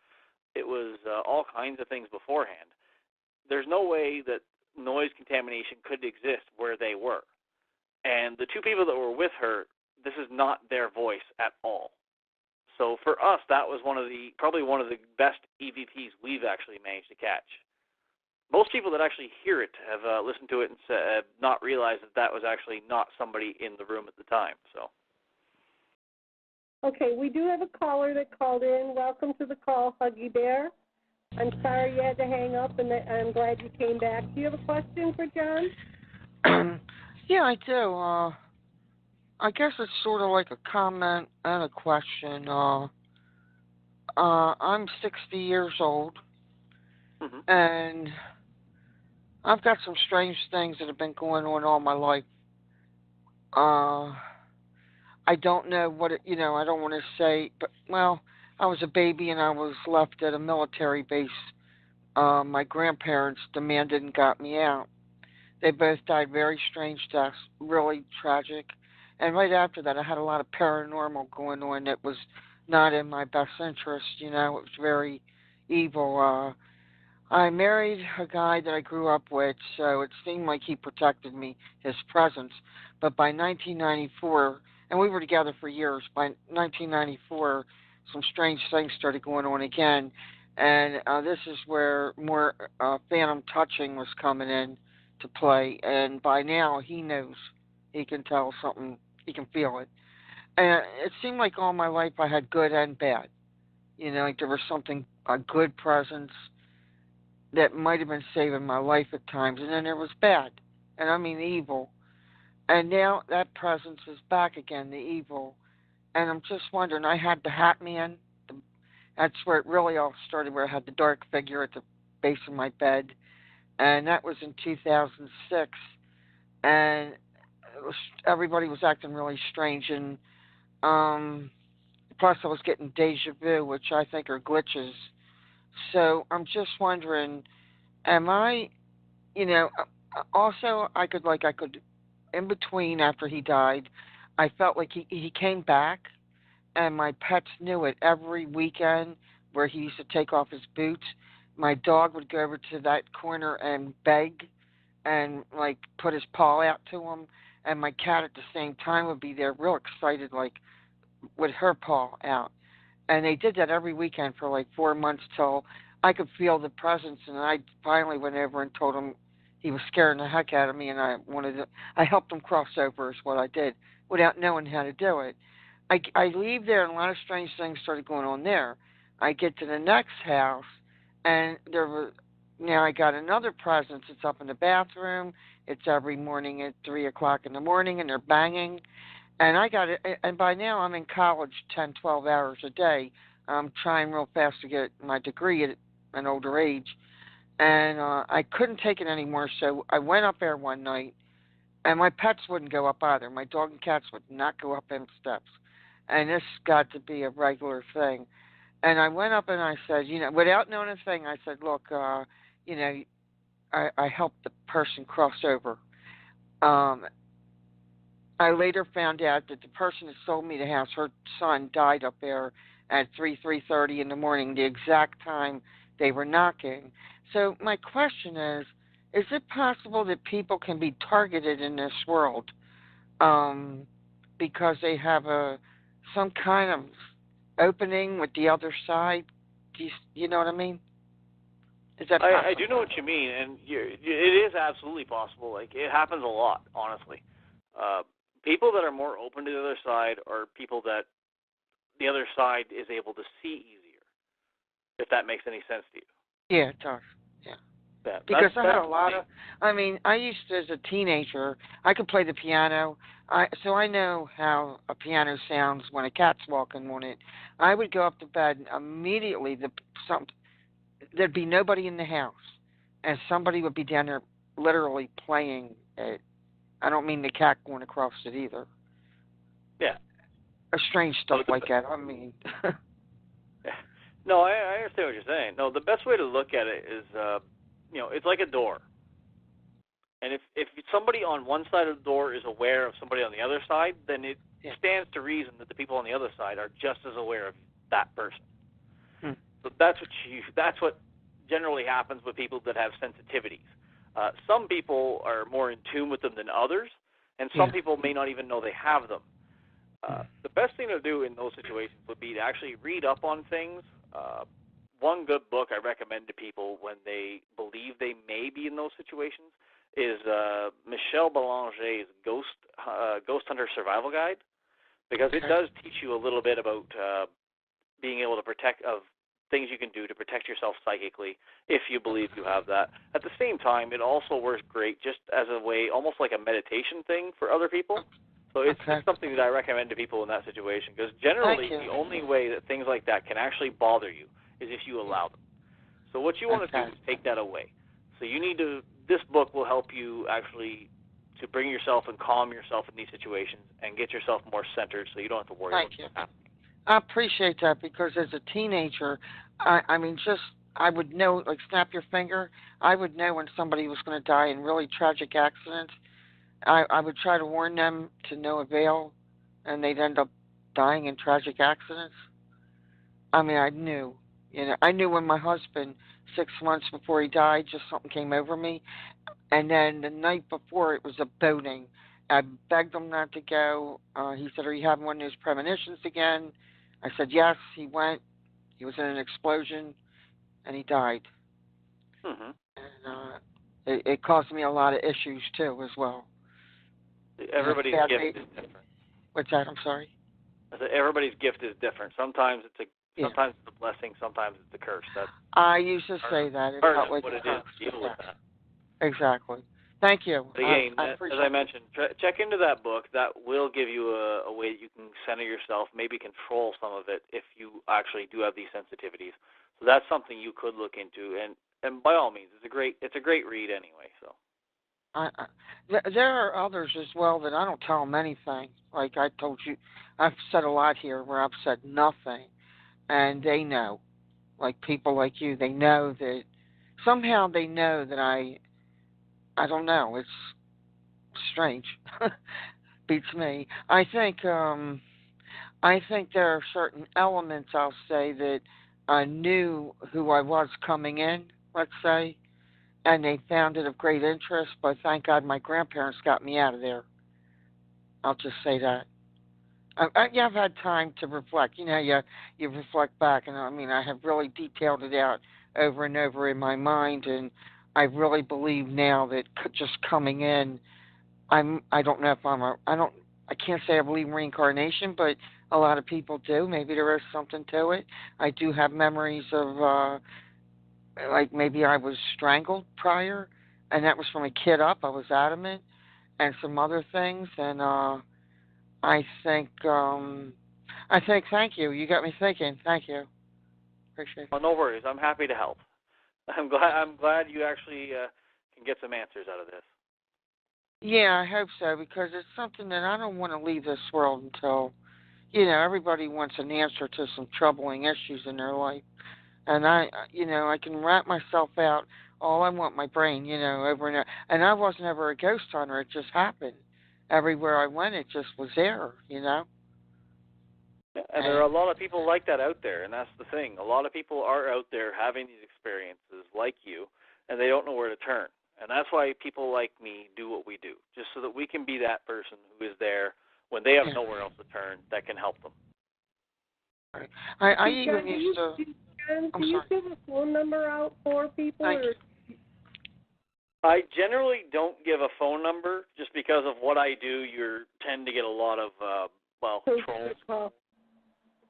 It was all kinds of things beforehand. There's no way that noise contamination could exist where they were. And the 2 people that were with her, this is not their voice at all. So for us, that was probably one of the best EVPs we've actually managed to catch. Most people that actually hear it have listened to it and not realized that was actually not somebody in the room at the time. So. Okay, we do have a caller that called in. Welcome to the call, Huggy Bear. I'm sorry you had to hang up, and I'm glad you came back. Do you have a question for John? Yeah, I do. I guess it's sort of like a comment and a question. I'm 60 years old, and I've got some strange things that have been going on all my life. I don't know what I don't want to say, but, well, I was a baby and I was left at a military base. My grandparents demanded and got me out. They both died very strange deaths, really tragic. And right after that, I had a lot of paranormal going on that was not in my best interest. It was very evil. I married a guy that I grew up with, so it seemed like he protected me, his presence. But by 1994, and we were together for years, by 1994, some strange things started going on again. And this is where more phantom touching was coming in to play. And by now, he knows. He can tell something. He can feel it. And it seemed like all my life I had good and bad. Like there was a good presence that might have been saving my life at times, and then there was bad, and I mean evil. And now that presence is back again, the evil. And I'm just wondering, I had the Hat Man. That's where it really all started, where I had the dark figure at the base of my bed. And that was in 2006. And everybody was acting really strange. And plus I was getting deja vu, which I think are glitches. So I'm just wondering, am I, also I could, in between after he died, I felt like he came back, and my pets knew it. Every weekend where he used to take off his boots, my dog would go over to that corner and beg and put his paw out to him, and my cat at the same time would be there real excited with her paw out. And they did that every weekend for 4 months till I could feel the presence, and I finally went over and told him he was scaring the heck out of me, and I helped him cross over is what I did without knowing how to do it. I leave there, and a lot of strange things started going on there. I get to the next house, and now I got another presence. It's up in the bathroom. It's every morning at 3 o'clock in the morning, and they're banging. And I got it. And by now I'm in college 10, 12 hours a day. I'm trying real fast to get my degree at an older age. And I couldn't take it anymore, so I went up there one night, and my pets wouldn't go up either. My dog and cats would not go up them steps. And this got to be a regular thing. And I went up and I said, without knowing a thing, I said, look, I helped the person cross over. I later found out that the person that sold me the house, her son died up there at 3:30 in the morning, the exact time they were knocking. So my question is it possible that people can be targeted in this world because they have some kind of opening with the other side? Do you know what I mean? Is that possible? I do know what you mean, and it is absolutely possible. It happens a lot, honestly. People that are more open to the other side are people that the other side is able to see easier, if that makes any sense to you. Yeah, it does. Yeah. Because I had a lot of, I used to, as a teenager, I could play the piano, so I know how a piano sounds when a cat's walking on it. I would go up to bed, and immediately there'd be nobody in the house, and somebody would be down there literally playing it. I don't mean the cat going across it either. Yeah. Strange stuff like that. Yeah. No, I understand what you're saying. No, the best way to look at it is, it's like a door. And if somebody on one side of the door is aware of somebody on the other side, then it stands to reason that the people on the other side are just as aware of that person. So that's what generally happens with people that have sensitivities. Some people are more in tune with them than others, and some people may not even know they have them. The best thing to do in those situations would be to actually read up on things. One good book I recommend to people when they believe they may be in those situations is Michel Bélanger's Ghost Hunter Survival Guide, because it does teach you a little bit about being able to of things you can do to protect yourself psychically if you believe you have that. At the same time, it also works great just as a way, almost like a meditation thing for other people. So it's something that I recommend to people in that situation, because generally the only way that things like that can actually bother you is if you allow them. So what you want to do is take that away. So this book will help you actually to bring yourself and calm yourself in these situations and get yourself more centered so you don't have to worry about what's happening. I appreciate that, because as a teenager, I would know, snap your finger, I would know when somebody was going to die in really tragic accidents. I would try to warn them to no avail, and they'd end up dying in tragic accidents. I knew. I knew when my husband, 6 months before he died, just something came over me. And then the night before, it was a boating. I begged him not to go. He said, are you having one of those premonitions again? I said, yes. He went. He was in an explosion, and he died. Mm-hmm. And it caused me a lot of issues, too, as well. Everybody's gift is different. What's that? I'm sorry? I said everybody's gift is different. Sometimes it's a blessing, sometimes it's a curse. I used to say that. It's not like what it is to deal with that. Exactly. Thank you. But again, as I mentioned, check into that book. That will give you a way that you can center yourself, maybe control some of it if you actually do have these sensitivities. So that's something you could look into, and by all means, it's a great read anyway. So. There are others as well that I don't tell them anything. Like I told you, I've said a lot here where I've said nothing, and they know. Like people like you, they know that somehow they know that I don't know. It's strange. Beats me. I think there are certain elements I'll say that I knew who I was coming in, let's say, and they found it of great interest, but thank God my grandparents got me out of there. I'll just say that. I've had time to reflect. You know, you reflect back, and I mean, I have really detailed it out over and over in my mind, and I really believe now that just coming in, I don't know if I can't say I believe in reincarnation, but a lot of people do. Maybe there is something to it. I do have memories of, like maybe I was strangled prior, and that was from a kid up. I was adamant, and some other things, and I think, thank you. You got me thinking. Thank you. Appreciate it. Well, no worries. I'm happy to help. I'm glad you actually can get some answers out of this. Yeah, I hope so, because it's something that I don't want to leave this world until, you know, everybody wants an answer to some troubling issues in their life. And I can wrap myself out all I want my brain, over and over. And I wasn't ever a ghost hunter. It just happened. Everywhere I went, it just was there, And there are a lot of people like that out there, and that's the thing. A lot of people are out there having these experiences like you, and they don't know where to turn. And that's why people like me do what we do, just so that we can be that person who is there when they have nowhere else to turn that can help them. I even used to... John, do you give a phone number out for people? I generally don't give a phone number just because of what I do. You tend to get a lot of, trolls. Okay.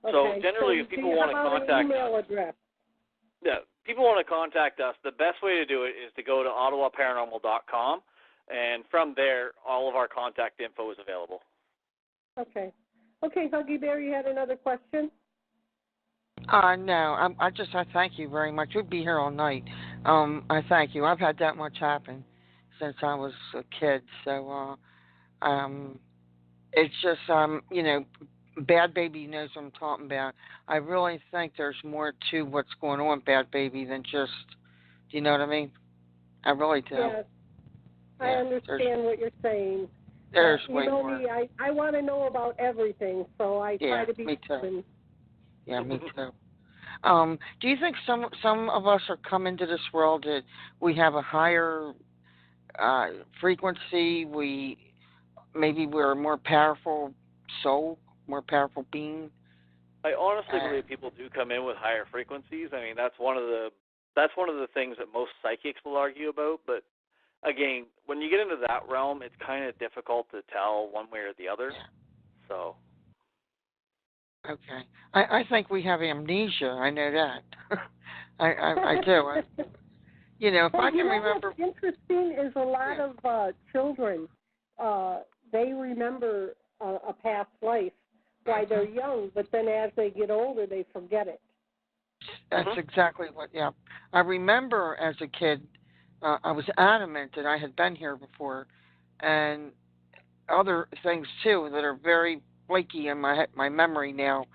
So generally, if people want to contact email address? Yeah, people want to contact us. The best way to do it is to go to ottawaparanormal.com, and from there, all of our contact info is available. Okay. Okay, Huggy Bear, you had another question? No, I thank you very much. We'd be here all night. I thank you. I've had that much happen since I was a kid, so it's just Bad Baby knows what I'm talking about. I really think there's more to what's going on, Bad Baby, than just, do you know what I mean? I really do. Yes, I understand what you're saying. There's way more. Me, I want to know about everything, so I try to be me too. open. Yeah, me too. Do you think some of us are coming to this world that we have a higher frequency? Maybe we're a more powerful soul, more powerful being? I honestly believe people do come in with higher frequencies. I mean, that's one of the things that most psychics will argue about. But again, when you get into that realm, it's kind of difficult to tell one way or the other. Yeah. So. Okay. I think we have amnesia. I know that. I do. If I can remember. What's interesting is a lot of children, they remember a past life while they're young, but then as they get older, they forget it. That's exactly what, I remember as a kid, I was adamant that I had been here before, and other things, too, that are very flaky in my memory now.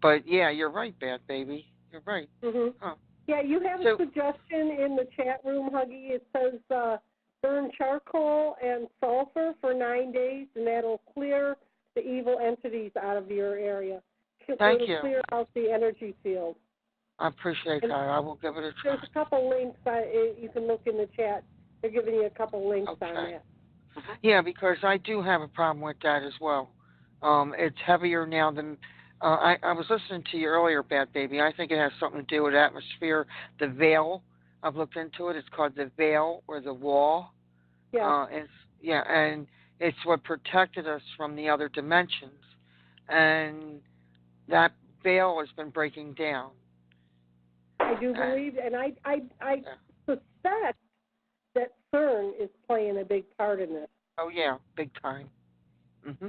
But, yeah, you're right, Bad Baby. You're right. Mm-hmm. Huh. Yeah, you have a suggestion in the chat room, Huggy. It says burn charcoal and sulfur for 9 days, and that'll clear the evil entities out of your area. Thank you. It'll clear out the energy field. I appreciate that. I will give it a try. There's a couple links. You can look in the chat. They're giving you a couple links on that. Yeah, because I do have a problem with that as well. It's heavier now than... I was listening to you earlier, Bad Baby. I think it has something to do with atmosphere. The veil, I've looked into it. It's called the veil or the wall. Yeah. And it's what protected us from the other dimensions. And that veil has been breaking down. I do believe, and I suspect that CERN is playing a big part in this. Oh, yeah, big time. Mm-hmm.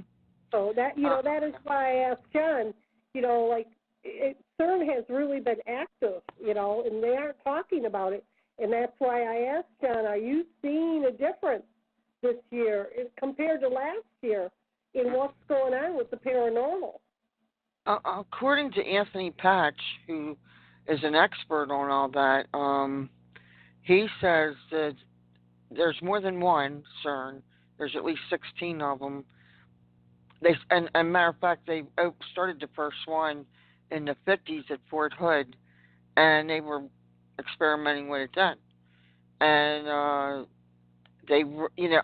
So that, that is why I asked John, CERN has really been active, and they aren't talking about it. And that's why I asked John, are you seeing a difference this year compared to last year in what's going on with the paranormal. According to Anthony Patch, who is an expert on all that, he says that there's more than one CERN. There's at least 16 of them. And matter of fact, they started the first one in the 50s at Fort Hood, and they were experimenting with it then. And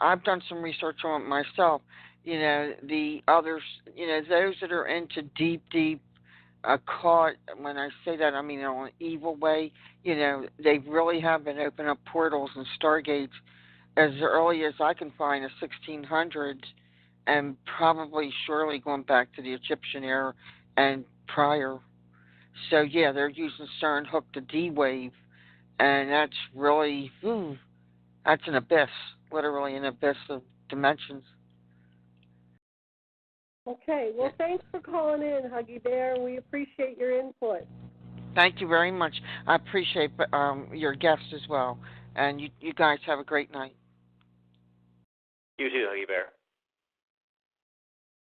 I've done some research on it myself. The others, those that are into deep occult, when I say that, I mean in an evil way, they really have been opening up portals and stargates as early as I can find, the 1600s, and probably surely going back to the Egyptian era and prior. So, yeah, they're using CERN hook to D-wave, and that's really, that's an abyss, literally an abyss of dimensions. Okay, well, thanks for calling in, Huggy Bear. We appreciate your input. Thank you very much. I appreciate your guest as well, and you guys have a great night. You too, Huggy Bear.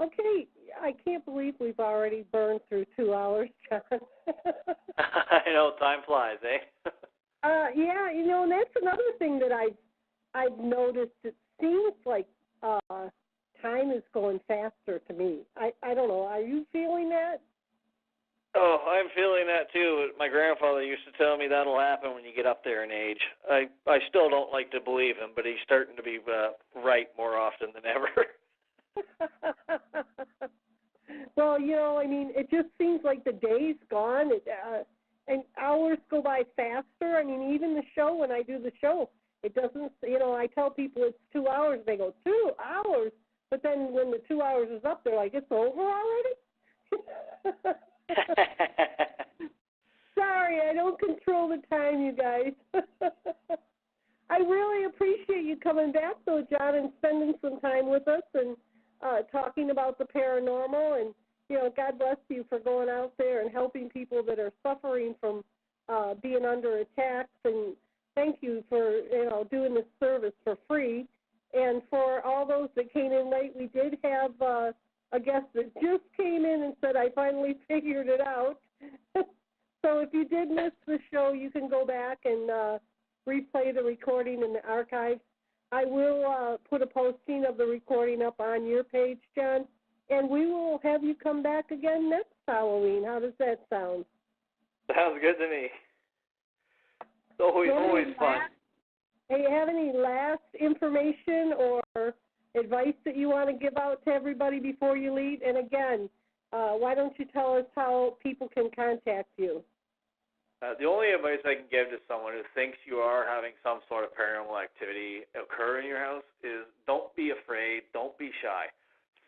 Okay, I can't believe we've already burned through 2 hours, John. I know, time flies, eh? Yeah, and that's another thing that I've noticed. It seems like time is going faster to me. I don't know. Are you feeling that? Oh, I'm feeling that too. My grandfather used to tell me that'll happen when you get up there in age. I still don't like to believe him, but he's starting to be right more often than ever. Well, it just seems like the day's gone, and hours go by faster. I mean, even the show, when I do the show, it doesn't, I tell people it's 2 hours. They go, 2 hours? But then when the 2 hours is up, they're like, it's over already? Sorry, I don't control the time, you guys. I really appreciate you coming back, though, John, and spending some time with us and talking about the paranormal. And, God bless you for going out there and helping people that are suffering from being under attacks. And thank you for, doing this service for free. And for all those that came in late, we did have a guest that just came in and said, I finally figured it out. So if you did miss the show, you can go back and replay the recording in the archives. I will put a posting of the recording up on your page, John, and we will have you come back again next Halloween. How does that sound? Sounds good to me. It's always fun. Hey, you have any last information or advice that you want to give out to everybody before you leave? And again, why don't you tell us how people can contact you? The only advice I can give to someone who thinks you are having some sort of paranormal activity occur in your house is don't be afraid, don't be shy.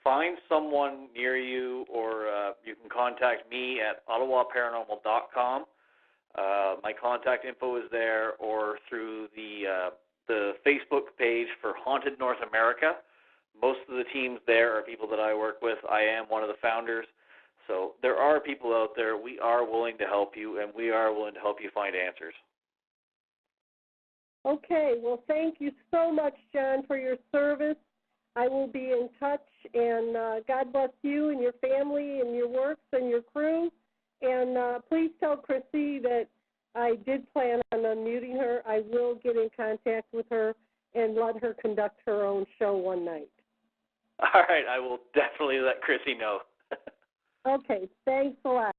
Find someone near you, or you can contact me at ottawaparanormal.com. My contact info is there, or through the Facebook page for Haunted North America. Most of the teams there are people that I work with. I am one of the founders. So there are people out there. We are willing to help you, and we are willing to help you find answers. Okay. Well, thank you so much, John, for your service. I will be in touch, and God bless you and your family and your works and your crew. And please tell Chrissy that I did plan on unmuting her. I will get in contact with her and let her conduct her own show one night. All right. I will definitely let Chrissy know. Okay. Thanks a lot.